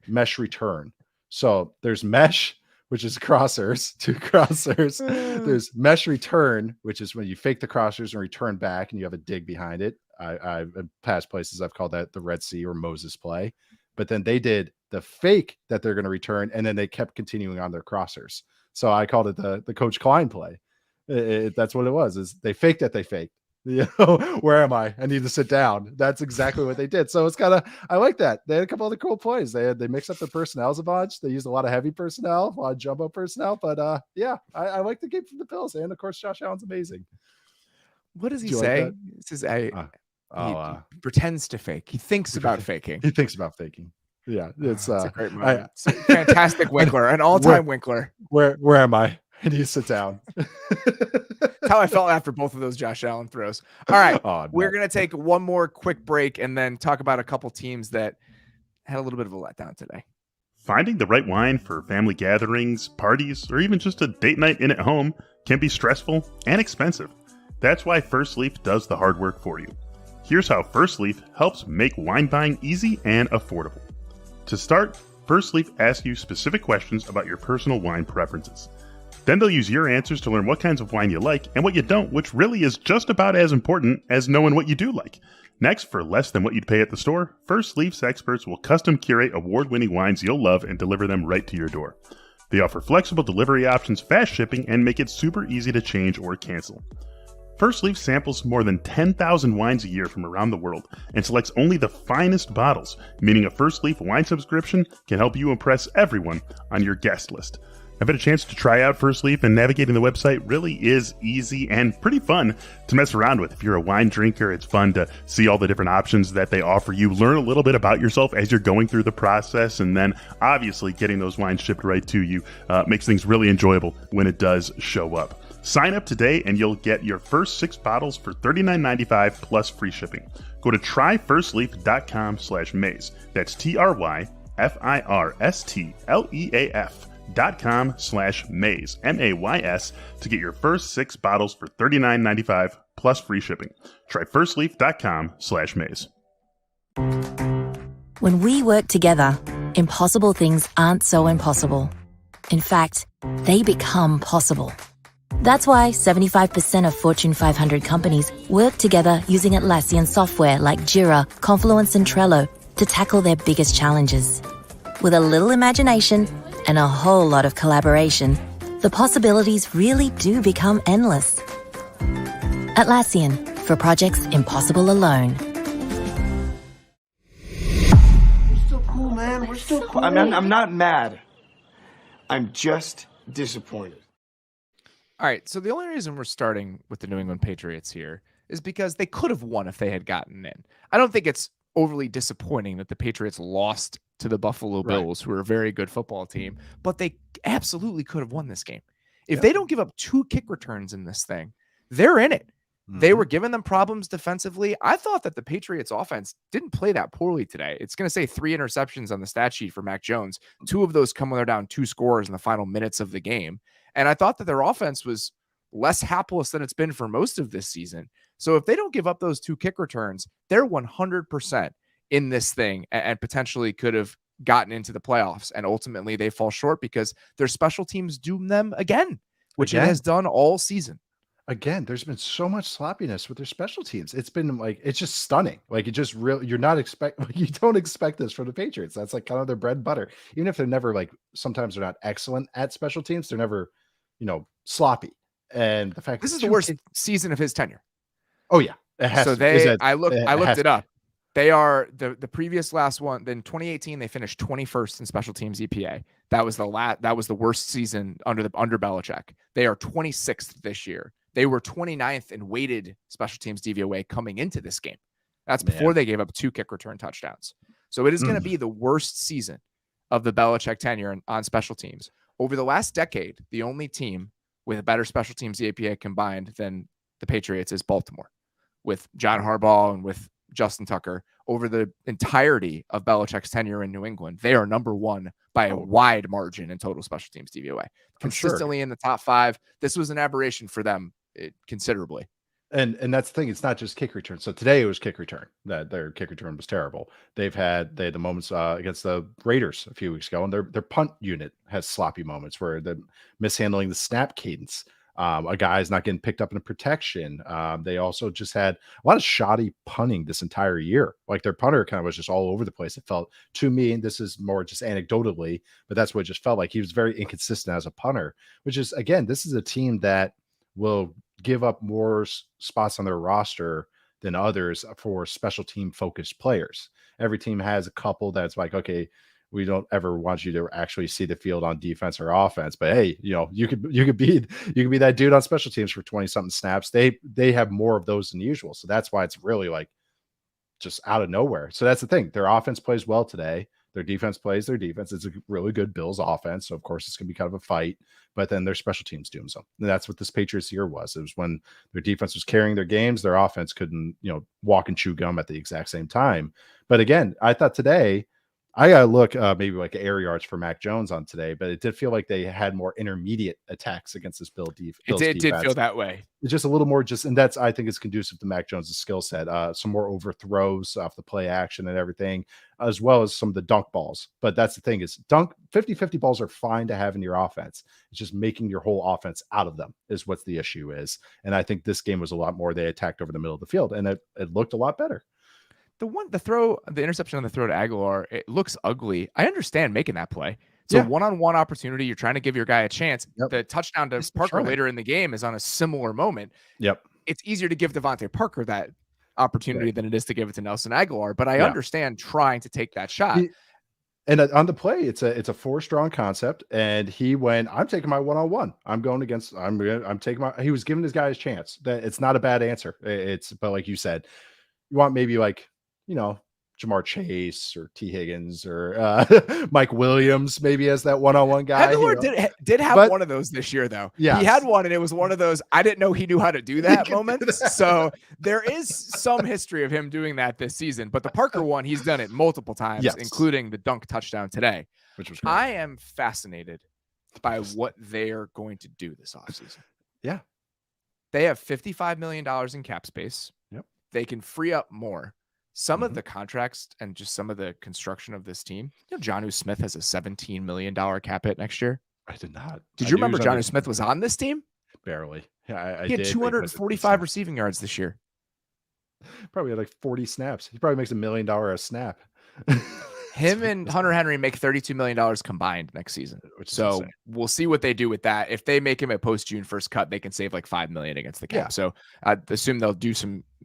mesh return. So there's mesh, which is crossers, 2 crossers. There's mesh return, which is when you fake the crossers and return back and you have a dig behind it. I've in past places I've called that the Red Sea or Moses play. But then they did the fake that they're going to return, and then they kept continuing on their crossers. So I called it the Coach Klein play. That's what it was. Is they faked that they faked. You know, where am I? I need to sit down. That's exactly what they did. So it's kind of, I like that. They had a couple other cool plays. They mixed up the personnels a bunch. They used a lot of heavy personnel, a lot of jumbo personnel. But yeah, I like the game from the Bills. And of course, Josh Allen's amazing. What does he say? Like this is he pretends to fake. He thinks about faking. He thinks about faking. Yeah, it's a great moment. Fantastic Winkler, an all-time Winkler. Where am I? And you sit down. That's how I felt after both of those Josh Allen throws. All right, we're going to take one more quick break and then talk about a couple teams that had a little bit of a letdown today. Finding the right wine for family gatherings, parties, or even just a date night in at home can be stressful and expensive. That's why First Leaf does the hard work for you. Here's how First Leaf helps make wine buying easy and affordable. To start, First Leaf asks you specific questions about your personal wine preferences. Then they'll use your answers to learn what kinds of wine you like and what you don't, which really is just about as important as knowing what you do like. Next, for less than what you'd pay at the store, First Leaf's experts will custom curate award-winning wines you'll love and deliver them right to your door. They offer flexible delivery options, fast shipping, and make it super easy to change or cancel. First Leaf samples more than 10,000 wines a year from around the world and selects only the finest bottles, meaning a First Leaf wine subscription can help you impress everyone on your guest list. I've had a chance to try out First Leaf, and navigating the website really is easy and pretty fun to mess around with. If you're a wine drinker, it's fun to see all the different options that they offer you, learn a little bit about yourself as you're going through the process, and then obviously getting those wines shipped right to you makes things really enjoyable when it does show up. Sign up today and you'll get your first 6 bottles for $39.95 plus free shipping. Go to tryfirstleaf.com/maze. That's tryfirstleaf.com/maze, MAYS, to get your first 6 bottles for $39.95 plus free shipping. Try firstleaf.com/maze. When we work together, impossible things aren't so impossible. In fact, they become possible. That's why 75% of Fortune 500 companies work together using Atlassian software like Jira, Confluence, and Trello to tackle their biggest challenges. With a little imagination and a whole lot of collaboration, the possibilities really do become endless. Atlassian, for projects impossible alone. We're still cool, man. We're still cool. I'm not mad. I'm just disappointed. All right, so the only reason we're starting with the New England Patriots here is because they could have won if they had gotten in. I don't think it's overly disappointing that the Patriots lost to the Buffalo Bills, who are a very good football team, but they absolutely could have won this game. If they don't give up 2 kick returns in this thing, they're in it. They were giving them problems defensively. I thought that the Patriots offense didn't play that poorly today. It's going to say 3 interceptions on the stat sheet for Mac Jones. 2 of those come when they're down 2 scores in the final minutes of the game. And I thought that their offense was less hapless than it's been for most of this season. So if they don't give up those 2 kick returns, they're 100% in this thing and potentially could have gotten into the playoffs. And ultimately they fall short because their special teams doom them again, which it has done all season. Again, there's been so much sloppiness with their special teams. It's been like, it's just stunning. Like, it just real. You don't expect this from the Patriots. That's like kind of their bread and butter. Even if they're never like, sometimes they're not excellent at special teams. They're never, sloppy. And the fact this is the worst season of his tenure. Oh yeah. I looked it up. They are the previous last one. Then 2018, they finished 21st in special teams EPA. That was the worst season under Belichick. They are 26th this year. They were 29th in weighted special teams DVOA coming into this game. That's before they gave up 2 kick return touchdowns. So it is going to be the worst season of the Belichick tenure on special teams. Over the last decade, the only team with a better special teams EPA combined than the Patriots is Baltimore, with John Harbaugh and with Justin Tucker. Over the entirety of Belichick's tenure in New England, they are number 1 by a wide margin in total special teams DVOA. Consistently in the top 5. This was an aberration for them considerably. And that's the thing. It's not just kick return. So today it was kick return. That their kick return was terrible. They had the moments against the Raiders a few weeks ago, and their punt unit has sloppy moments where they're mishandling the snap cadence. A guy's not getting picked up in a protection. They also just had a lot of shoddy punting this entire year. Like their punter kind of was just all over the place. It felt to me, and this is more just anecdotally, but that's what it just felt like. He was very inconsistent as a punter, which is, again, this is a team that will give up more spots on their roster than others for special team focused players. Every team has a couple that's like, okay, we don't ever want you to actually see the field on defense or offense, but hey, you could be that dude on special teams for 20 something snaps. They have more of those than usual. So that's why it's really like just out of nowhere. So that's the thing. Their offense plays well today. Their defense plays their defense. It's a really good Bills offense. So of course it's going to be kind of a fight, but then their special teams dooms them. And that's what this Patriots year was. It was when their defense was carrying their games, their offense couldn't, walk and chew gum at the exact same time. But again, I thought today, I got to look maybe like air yards for Mac Jones on today, but it did feel like they had more intermediate attacks against this Bills defense. It did feel that way. It's just a little more and that's, I think, is conducive to Mac Jones' skill set. Some more overthrows off the play action and everything, as well as some of the dunk balls. But that's the thing is 50-50 balls are fine to have in your offense. It's just making your whole offense out of them is what the issue is. And I think this game was a lot more, they attacked over the middle of the field, and it looked a lot better. The interception on the throw to Aguilar, it looks ugly. I understand making that play. It's a one-on-one opportunity. You're trying to give your guy a chance. Yep. The touchdown to Parker later in the game is on a similar moment. Yep. It's easier to give Devontae Parker that opportunity than it is to give it to Nelson Aguilar, but I understand trying to take that shot. And on the play, it's a 4-strong concept, and he went, I'm taking my one-on-one. He was giving his guy his chance. That it's not a bad answer. But like you said, you want maybe like, Jamar Chase or T. Higgins or Mike Williams maybe as that one-on-one guy. Aguilar did have one of those this year, though. Yeah, he had one, and it was one of those I didn't know he knew how to do that moments. So there is some history of him doing that this season. But the Parker one, he's done it multiple times, including the dunk touchdown today. Which was great. I am fascinated by what they are going to do this offseason. Yeah. They have $55 million in cap space. Yep. They can free up more. Some of the contracts and just some of the construction of this team. Jonnu Smith has a $17 million cap hit next year. I did not. Did you remember Jonnu Smith was on this team? Barely. Yeah, he had 245 receiving yards this year. Probably had like 40 snaps. He probably makes $1 million a snap. Him and Hunter Henry make $32 million combined next season. So we'll see what they do with that. If they make him a post June 1st cut, they can save like $5 million against the cap. Yeah. So I assume they'll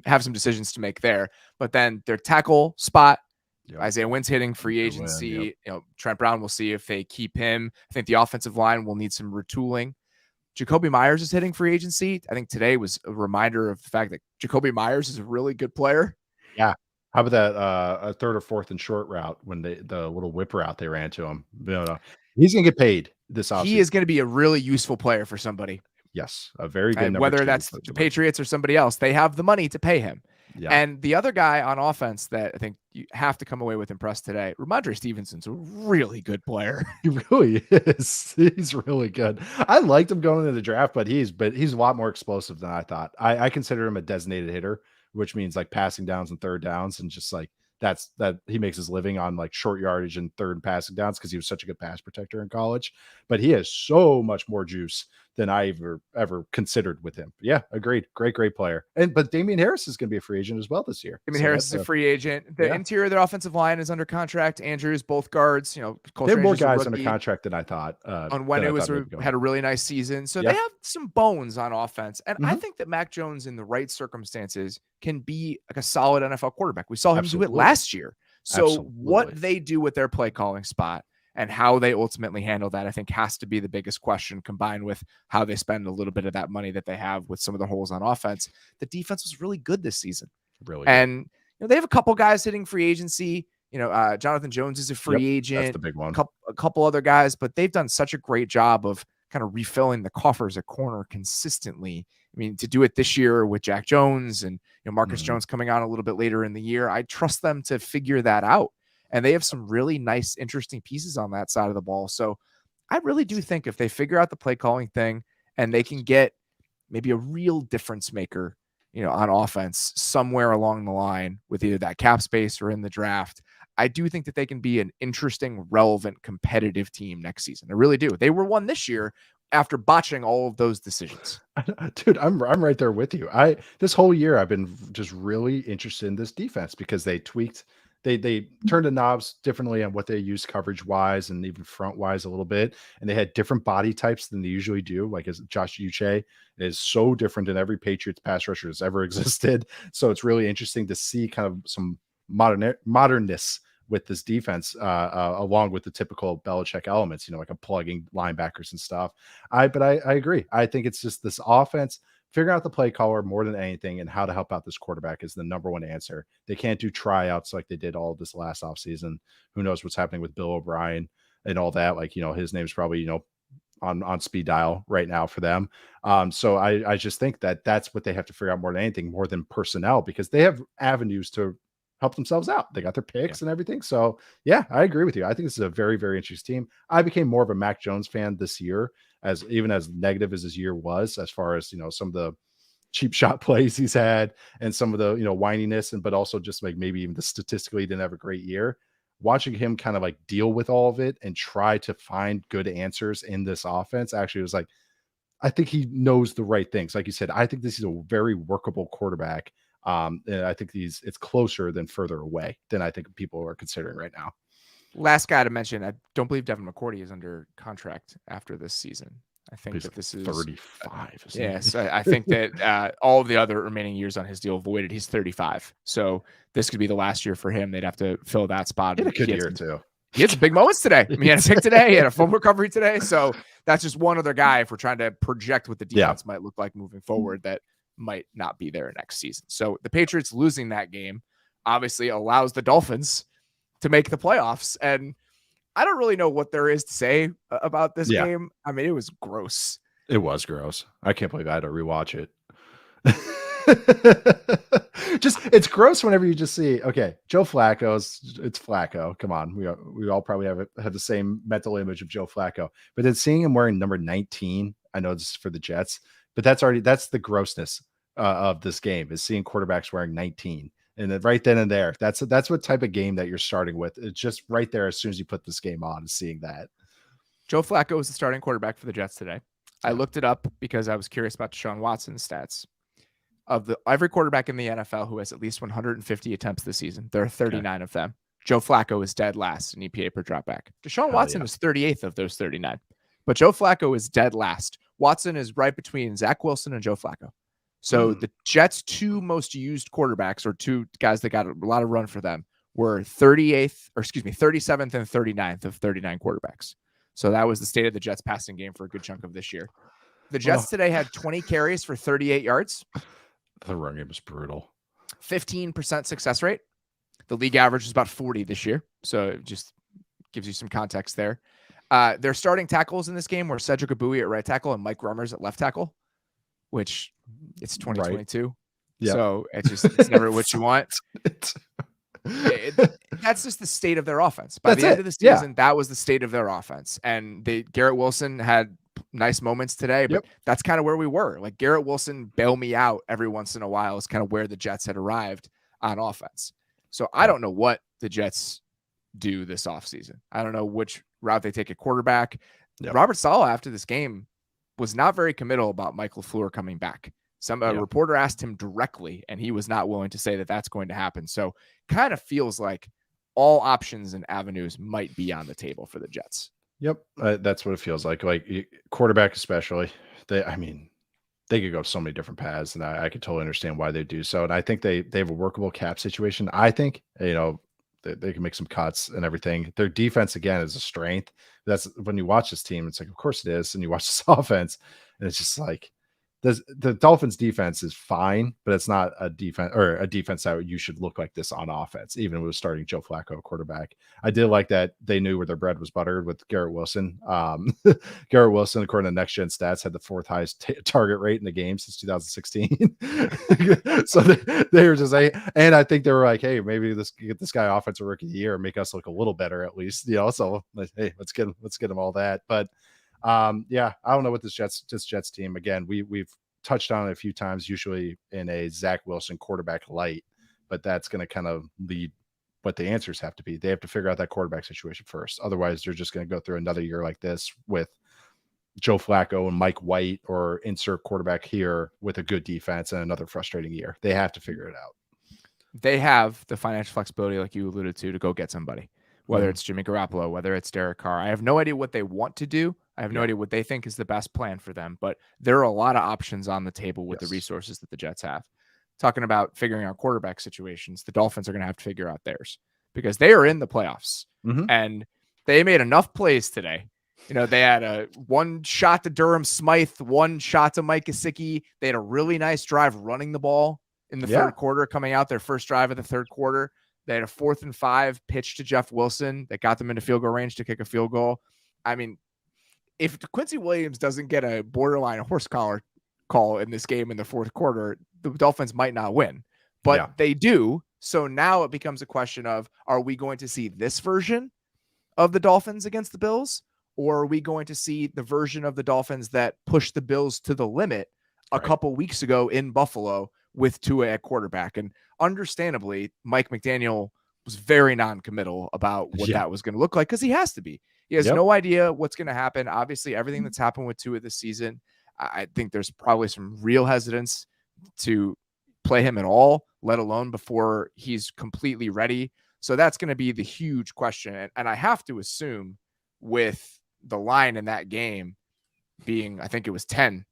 have some decisions to make there. But then their tackle spot, Isaiah Wynn's hitting free agency. Trent Brown, we'll see if they keep him. I think the offensive line will need some retooling. Jacoby Myers is hitting free agency. I think today was a reminder of the fact that Jacoby Myers is a really good player. Yeah. How about that a third or fourth and short route when the little whip route they ran to him? He's going to get paid this offseason. He is going to be a really useful player for somebody. Yes, a very good number. Whether that's the Patriots or somebody else, they have the money to pay him. Yeah. And the other guy on offense that I think you have to come away with impressed today, Ramondre Stevenson's a really good player. He really is. He's really good. I liked him going into the draft, but he's a lot more explosive than I thought. I consider him a designated hitter, which means like passing downs and third downs, and just like that he makes his living on like short yardage and third and passing downs because he was such a good pass protector in college. But he has so much more juice than I ever considered with him. Yeah, agreed. Great player. But Damian Harris is going to be a free agent as well this year. Damian Harris is a free agent. The interior of their offensive line is under contract. Andrews, both guards. They have more guys under contract than I thought. Onwenu had a really nice season. So they have some bones on offense. And I think that Mac Jones, in the right circumstances, can be like a solid NFL quarterback. We saw him do it last year. So what they do with their play calling spot and how they ultimately handle that, I think, has to be the biggest question, combined with how they spend a little bit of that money that they have with some of the holes on offense. The defense was really good this season. Really good. And they have a couple guys hitting free agency. Jonathan Jones is a free agent. That's the big one. A couple other guys, but they've done such a great job of kind of refilling the coffers at corner consistently. I mean, to do it this year with Jack Jones and Marcus Jones coming on a little bit later in the year, I trust them to figure that out. And they have some really nice, interesting pieces on that side of the ball. So I really do think if they figure out the play calling thing and they can get maybe a real difference maker, on offense somewhere along the line with either that cap space or in the draft, I do think that they can be an interesting, relevant, competitive team next season. I really do. They were one this year after botching all of those decisions. Dude, I'm right there with you. This whole year I've been just really interested in this defense because they tweaked. They turned the knobs differently on what they use coverage wise and even front wise a little bit. And they had different body types than they usually do. Like as Josh Uche is so different than every Patriots pass rusher has ever existed. So it's really interesting to see kind of some modernness with this defense, along with the typical Belichick elements, like a plugging linebackers and stuff. But I agree. I think it's just this offense. Figuring out the play caller more than anything and how to help out this quarterback is the number one answer. They can't do tryouts like they did all of this last offseason. Who knows what's happening with Bill O'Brien and all that? Like, his name's probably, on speed dial right now for them. So I just think that that's what they have to figure out more than anything, more than personnel, because they have avenues to help themselves out. They got their picks and everything. So yeah, I agree with you. I think this is a very, very interesting team. I became more of a Mac Jones fan this year, as negative as his year was, as far as, some of the cheap shot plays he's had and some of the, whininess, but also just like maybe even the statistically didn't have a great year. Watching him kind of like deal with all of it and try to find good answers in this offense actually was like, I think he knows the right things. Like you said, I think this is a very workable quarterback. And I think it's closer than further away than I think people are considering right now. Last guy to mention, I don't believe Devin McCourty is under contract after this season. I think that this is 35. Yes, I think that all of the other remaining years on his deal voided. He's 35, so this could be the last year for him. They'd have to fill that spot. He had a good year too. He had some big moments today. I mean, he had a pick today. He had a full recovery today. So that's just one other guy if we're trying to project what the defense might look like moving forward that might not be there next season. So the Patriots losing that game obviously allows the Dolphins to make the playoffs. And I don't really know what there is to say about this game. I mean, it was gross. It was gross. I can't believe I had to rewatch it. It's gross whenever you just see, okay, Joe Flacco's, it's Flacco. Come on. We all probably have the same mental image of Joe Flacco, but then seeing him wearing number 19, I know this is for the Jets, but that's the grossness of this game, is seeing quarterbacks wearing 19. And then right then and there, that's what type of game that you're starting with. It's just right there as soon as you put this game on, is seeing that. Joe Flacco is the starting quarterback for the Jets today. I looked it up because I was curious about Deshaun Watson's stats. Of every quarterback in the NFL who has at least 150 attempts this season, there are 39 of them. Joe Flacco is dead last in EPA per dropback. Deshaun Watson is 38th of those 39. But Joe Flacco is dead last. Watson is right between Zach Wilson and Joe Flacco. So the Jets' two most used quarterbacks, or two guys that got a lot of run for them, were 37th and 39th of 39 quarterbacks. So that was the state of the Jets passing game for a good chunk of this year. The Jets today had 20 carries for 38 yards. The run game was brutal. 15% success rate. The league average is about 40 this year. So it just gives you some context there. Their starting tackles in this game were Cedric Abui at right tackle and Mike Rummers at left tackle, which it's 2022. Right. Yep. So it's never what you want. That's just the state of their offense. By the end of the season, that was the state of their offense. And Garrett Wilson had nice moments today, but that's kind of where we were. Like, Garrett Wilson bail me out every once in a while is kind of where the Jets had arrived on offense. So I don't know what the Jets do this offseason. I don't know which route they take at quarterback. Robert Saleh, after this game, was not very committal about Mike LaFleur coming back. A reporter asked him directly, and he was not willing to say that that's going to happen. So kind of feels like all options and avenues might be on the table for the Jets. Yep. That's what it feels like. Like quarterback, especially. They could go so many different paths, and I could totally understand why they do so. And I think they have a workable cap situation. I think, they can make some cuts and everything. Their defense, again, is a strength. That's when you watch this team, it's like, of course it is. And you watch this offense, and it's just like, the Dolphins defense is fine, but it's not a defense that you should look like this on offense, even with starting Joe Flacco quarterback. I did like that they knew where their bread was buttered with Garrett Wilson. Garrett Wilson, according to Next Gen Stats, had the fourth highest target rate in the game since 2016. So they were just like, and I think they were like, hey, maybe get this guy offensive rookie of the year and make us look a little better at least, So hey, let's get him all that. But I don't know what this Jets team, again, we've touched on it a few times, usually in a Zach Wilson quarterback light, but that's going to kind of lead what the answers have to be. They have to figure out that quarterback situation first. Otherwise, they're just going to go through another year like this with Joe Flacco and Mike White, or insert quarterback here with a good defense, and another frustrating year. They have to figure it out. They have the financial flexibility, like you alluded to go get somebody, whether it's Jimmy Garoppolo, whether it's Derek Carr. I have no idea what they want to do. I have no idea what they think is the best plan for them, but there are a lot of options on the table with the resources that the Jets have. Talking about figuring out quarterback situations, the Dolphins are going to have to figure out theirs, because they are in the playoffs and they made enough plays today. They had a one shot to Durham Smythe, one shot to Mike Gesicki. They had a really nice drive running the ball in the third quarter, coming out their first drive of the third quarter. They had a 4th and 5 pitch to Jeff Wilson that got them into field goal range to kick a field goal. I mean, if Quincy Williams doesn't get a borderline horse collar call in this game in the fourth quarter, the Dolphins might not win, but they do. So now it becomes a question of, are we going to see this version of the Dolphins against the Bills, or are we going to see the version of the Dolphins that pushed the Bills to the limit a couple weeks ago in Buffalo with Tua at quarterback? And understandably, Mike McDaniel was very non-committal about what that was going to look like, because he has to be. He has no idea what's going to happen. Obviously, everything that's happened with Tua this season, I think there's probably some real hesitance to play him at all, let alone before he's completely ready. So that's going to be the huge question. And I have to assume, with the line in that game being, I think it was 10,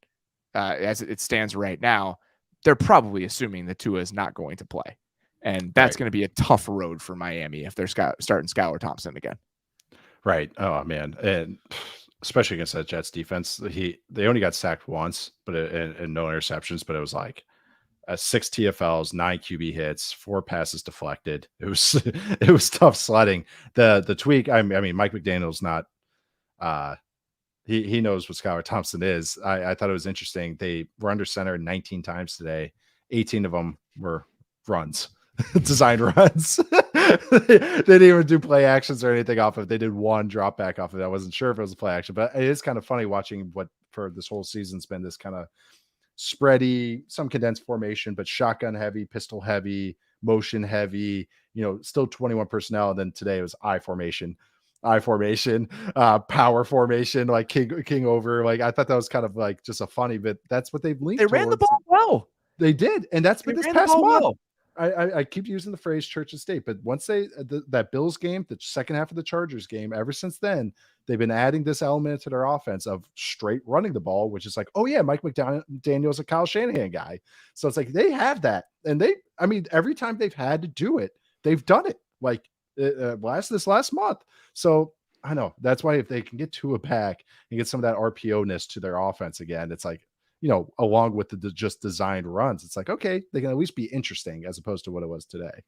as it stands right now, they're probably assuming that Tua is not going to play. And that's going to be a tough road for Miami if they're starting Skylar Thompson again. Right. Oh man. And especially against that Jets defense, they only got sacked once, but and no interceptions, but it was like 6 TFLs, 9 QB hits, 4 passes deflected. It was tough sledding. The tweak. I mean, Mike McDaniel's not, he knows what Skylar Thompson is. I thought it was interesting. They were under center 19 times today. 18 of them were runs, designed runs. They didn't even do play actions or anything off of it. They did one drop back off of it. I wasn't sure if it was a play action, but it is kind of funny watching what for this whole season's been this kind of spready, some condensed formation, but shotgun heavy, pistol heavy, motion heavy, still 21 personnel. And then today it was I formation, power formation, like king over. Like, I thought that was kind of like just a funny bit. That's what they've leaned They ran the ball well. They did. And that's been this past month. Well. I keep using the phrase church and state, but once that Bills game, the second half of the Chargers game, ever since then, they've been adding this element to their offense of straight running the ball, which is like, oh yeah, Mike McDaniel's a Kyle Shanahan guy. So it's like, they have that. And every time they've had to do it, they've done it, like this last month. So I know that's why if they can get Tua back and get some of that RPO-ness to their offense again, it's like, along with the just designed runs, it's like, okay, they can at least be interesting as opposed to what it was today.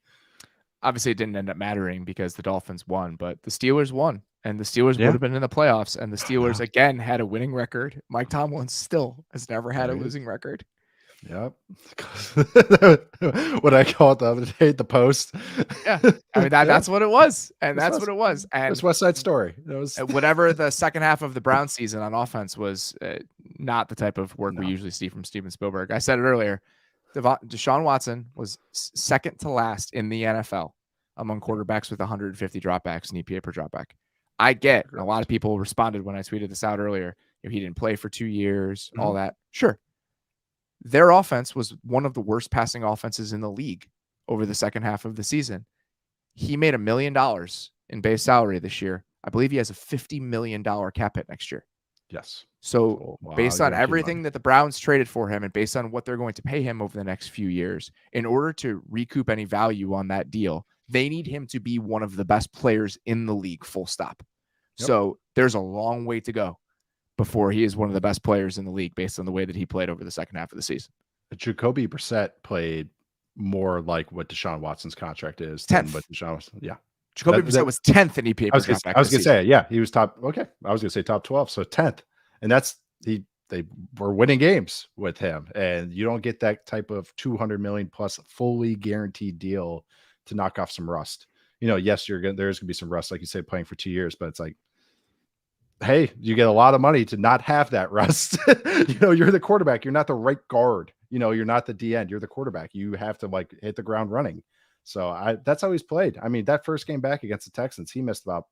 Obviously, it didn't end up mattering because the Dolphins won, but the Steelers won, and the Steelers would have been in the playoffs, and the Steelers again had a winning record. Mike Tomlin still has never had a losing record. Yep. What I call it the other day, the post. Yeah. I mean, that's what it was. And that's what it was. And it's West Side Story. It was whatever the second half of the Browns season on offense was, not the type of work we usually see from Steven Spielberg. I said it earlier. Deshaun Watson was second to last in the NFL among quarterbacks with 150 dropbacks and EPA per dropback. I get a lot of people responded when I tweeted this out earlier. he didn't play for 2 years, all that. Sure. Their offense was one of the worst passing offenses in the league over the second half of the season. He made $1 million in base salary this year. I believe he has a $50 million cap hit next year. Yes. So based on everything that the Browns traded for him and based on what they're going to pay him over the next few years, in order to recoup any value on that deal, they need him to be one of the best players in the league, full stop. Yep. So there's a long way to go before he is one of the best players in the league based on the way that he played over the second half of the season. Jacoby Brissett played more like what Deshaun Watson's contract is. 10th. Than what Deshaun was, yeah. Jacoby Brissett was 10th in EPA. I was going to say, yeah, he was top. Okay. I was going to say top 12. So 10th. And they were winning games with him. And you don't get that type of $200 million plus fully guaranteed deal to knock off some rust. Yes, there's going to be some rust, like you said, playing for 2 years, but it's like, hey, you get a lot of money to not have that rust. You're the quarterback. You're not the right guard. You're not the D end. You're the quarterback. You have to hit the ground running. So that's how he's played. I mean, that first game back against the Texans, he missed about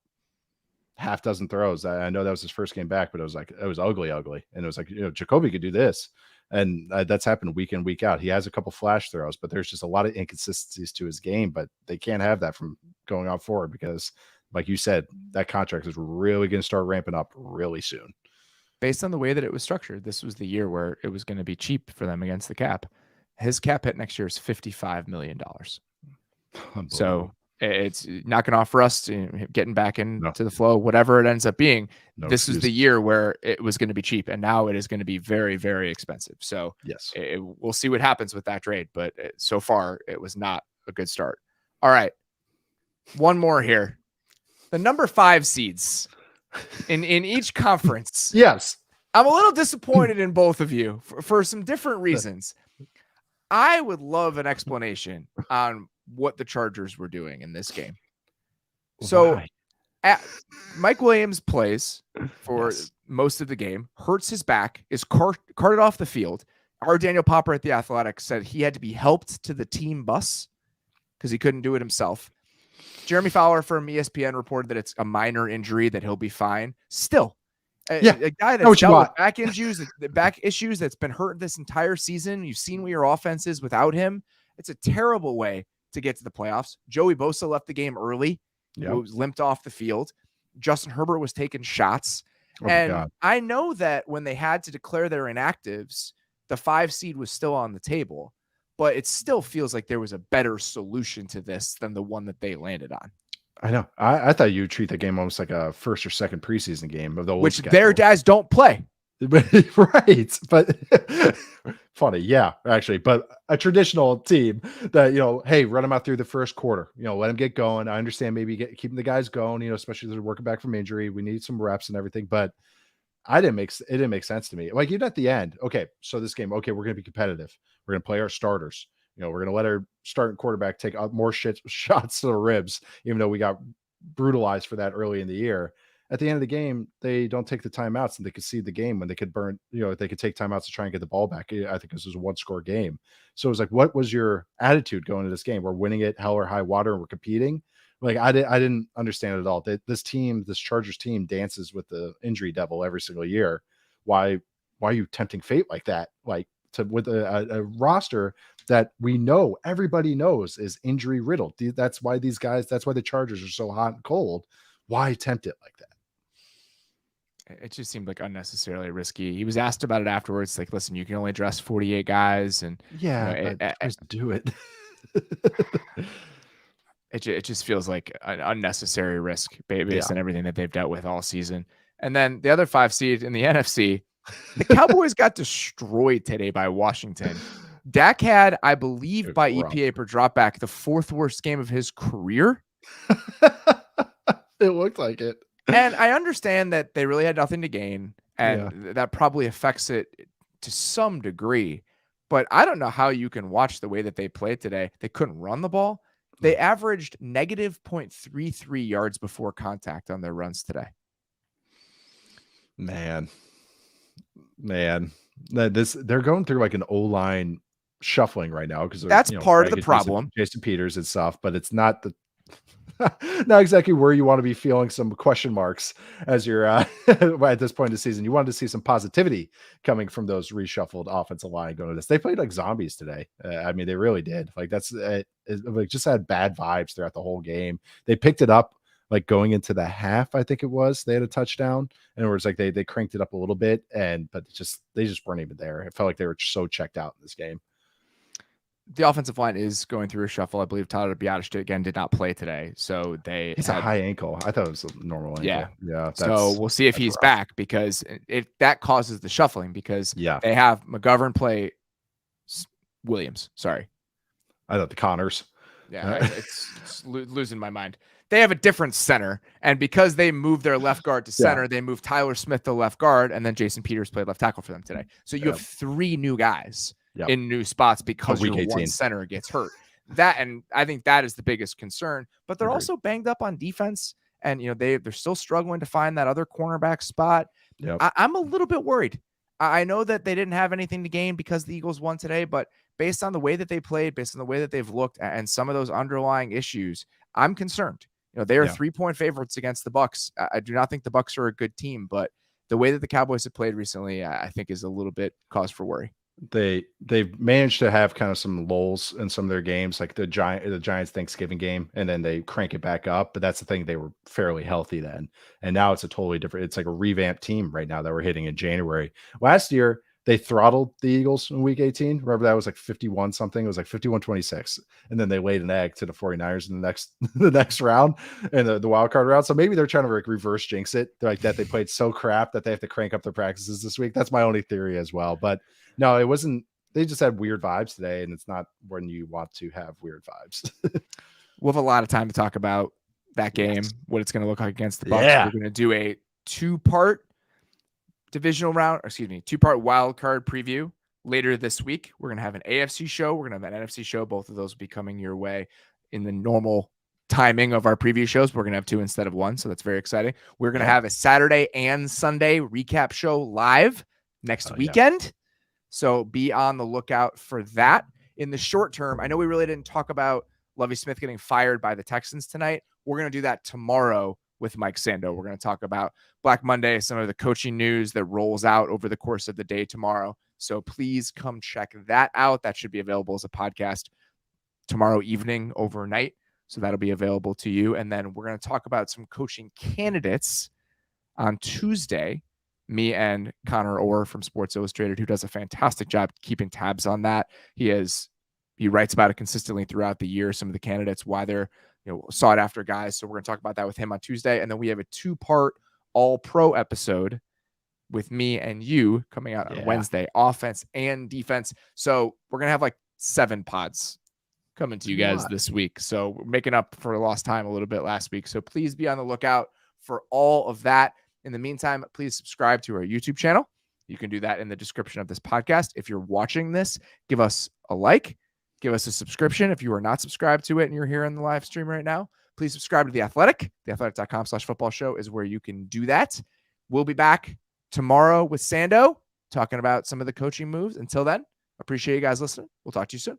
half dozen throws. I know that was his first game back, but it was ugly. And it was like, Jacoby could do this. And that's happened week in, week out. He has a couple flash throws, but there's just a lot of inconsistencies to his game, but they can't have that from going on forward because, like you said, that contract is really going to start ramping up really soon. Based on the way that it was structured, this was the year where it was going to be cheap for them against the cap. His cap hit next year is $55 million. So it's knocking off rust, getting back into the flow, whatever it ends up being. This is the year where it was going to be cheap, and now it is going to be very, very expensive. So yes, we'll see what happens with that trade, but so far it was not a good start. All right, one more here. The number 5 seeds in each conference. Yes, I'm a little disappointed in both of you for some different reasons. I would love an explanation on what the Chargers were doing in this game. So Mike Williams plays for most of the game, hurts his back, is carted off the field. Our Daniel Popper at The Athletic said he had to be helped to the team bus because he couldn't do it himself. Jeremy Fowler from ESPN reported that it's a minor injury, that he'll be fine. Still, a guy that's dealt with back issues that's been hurt this entire season. You've seen what your offense is without him. It's a terrible way to get to the playoffs. Joey Bosa left the game early. He was limped off the field. Justin Herbert was taking shots. I know that when they had to declare their inactives, the 5 seed was still on the table, but it still feels like there was a better solution to this than the one that they landed on. I know. I thought you would treat the game almost like a first or second preseason game of the which their guys don't play. Right. But funny. Yeah, actually, but a traditional team that, hey, run them out through the first quarter, let them get going. I understand maybe keeping the guys going, especially if they're working back from injury. We need some reps and everything, but it didn't make sense to me. Like, even at the end, okay, so this game, okay, we're going to be competitive. We're going to play our starters. We're going to let our starting quarterback take out more shots to the ribs, even though we got brutalized for that early in the year. At the end of the game, they don't take the timeouts and they could see the game when they could burn, they could take timeouts to try and get the ball back. I think this was a 1-score game. So it was like, what was your attitude going into this game? We're winning it hell or high water and we're competing. Like, I didn't understand it at all. This Chargers team dances with the injury devil every single year. Why are you tempting fate like that? Like, with a roster that we know, everybody knows is injury riddled. That's why the Chargers are so hot and cold. Why tempt it like that? It just seemed like unnecessarily risky. He was asked about it afterwards. Like, listen, you can only dress 48 guys, and just do it. It just feels like an unnecessary risk based on everything that they've dealt with all season. And then the other 5 seed in the NFC, the Cowboys got destroyed today by Washington. Dak had, I believe, by EPA per dropback, the 4th worst game of his career. It looked like it. And I understand that they really had nothing to gain, and that probably affects it to some degree. But I don't know how you can watch the way that they played today. They couldn't run the ball. They averaged negative 0.33 yards before contact on their runs today. Man, they're going through like an O-line shuffling right now because that's part of the problem. Jason Peters and stuff, but it's not not exactly where you want to be feeling some question marks as you're at this point of the season. You wanted to see some positivity coming from those reshuffled offensive line going to this. They played like zombies today. I mean, they really did. Like that's it like just had bad vibes throughout the whole game. They picked it up like going into the half. I think it was they had a touchdown, and it was like they cranked it up a little bit, but they just weren't even there. It felt like they were so checked out in this game. The offensive line is going through a shuffle. I believe Tyler Biadasz again did not play today, so he's a high ankle. I thought it was a normal ankle. Yeah. So we'll see if he's back, because that causes the shuffling, because they have McGovern play Williams. Sorry, I thought the Connors. Yeah, it's losing my mind. They have a different center, and because they moved their left guard to center, they moved Tyler Smith to left guard, and then Jason Peters played left tackle for them today. So you have 3 new guys in new spots because your one center gets hurt. And I think that is the biggest concern. But they're also banged up on defense, and they're still struggling to find that other cornerback spot. I'm a little bit worried. I know that they didn't have anything to gain because the Eagles won today, but based on the way that they played, based on the way that they've looked, and some of those underlying issues, I'm concerned. They are 3-point favorites against the Bucs. I do not think the Bucs are a good team, but the way that the Cowboys have played recently, I think is a little bit cause for worry. They've managed to have kind of some lulls in some of their games, like the Giants Thanksgiving game, and then they crank it back up. But that's the thing; they were fairly healthy then, and now it's a totally different. It's like a revamped team right now that we're hitting in January. Last year, they throttled the Eagles in week 18. Remember that was like 51 something. It was like 51-26. And then they laid an egg to the 49ers in the next round and the wild card round. So maybe they're trying to like reverse jinx it. They're like that. They played so crap that they have to crank up their practices this week. That's my only theory as well. But no, it wasn't. They just had weird vibes today. And it's not when you want to have weird vibes. We'll have a lot of time to talk about that game, what it's going to look like against the Bucs. We're going to do a 2-part wild card preview later this week. We're going to have an AFC show. We're going to have an NFC show. Both of those will be coming your way in the normal timing of our preview shows. We're going to have 2 instead of 1. So that's very exciting. We're going to have a Saturday and Sunday recap show live next weekend. So be on the lookout for that. In the short term, I know we really didn't talk about Lovie Smith getting fired by the Texans tonight. We're going to do that tomorrow with Mike Sando. We're going to talk about Black Monday, some of the coaching news that rolls out over the course of the day tomorrow. So please come check that out. That should be available as a podcast tomorrow evening, overnight. So that'll be available to you. And then we're going to talk about some coaching candidates on Tuesday. Me and Connor Orr from Sports Illustrated, who does a fantastic job keeping tabs on that. He writes about it consistently throughout the year, some of the candidates, why they're sought after guys. So we're going to talk about that with him on Tuesday. And then we have a 2-part all-pro episode with me and you coming out on Wednesday, offense and defense. So we're going to have like 7 pods coming to you guys this week. So we're making up for lost time a little bit last week. So please be on the lookout for all of that. In the meantime, please subscribe to our YouTube channel. You can do that in the description of this podcast. If you're watching this, give us a like. Give us a subscription. If you are not subscribed to it and you're here in the live stream right now, please subscribe to The Athletic. TheAthletic.com/football show is where you can do that. We'll be back tomorrow with Sando talking about some of the coaching moves. Until then, appreciate you guys listening. We'll talk to you soon.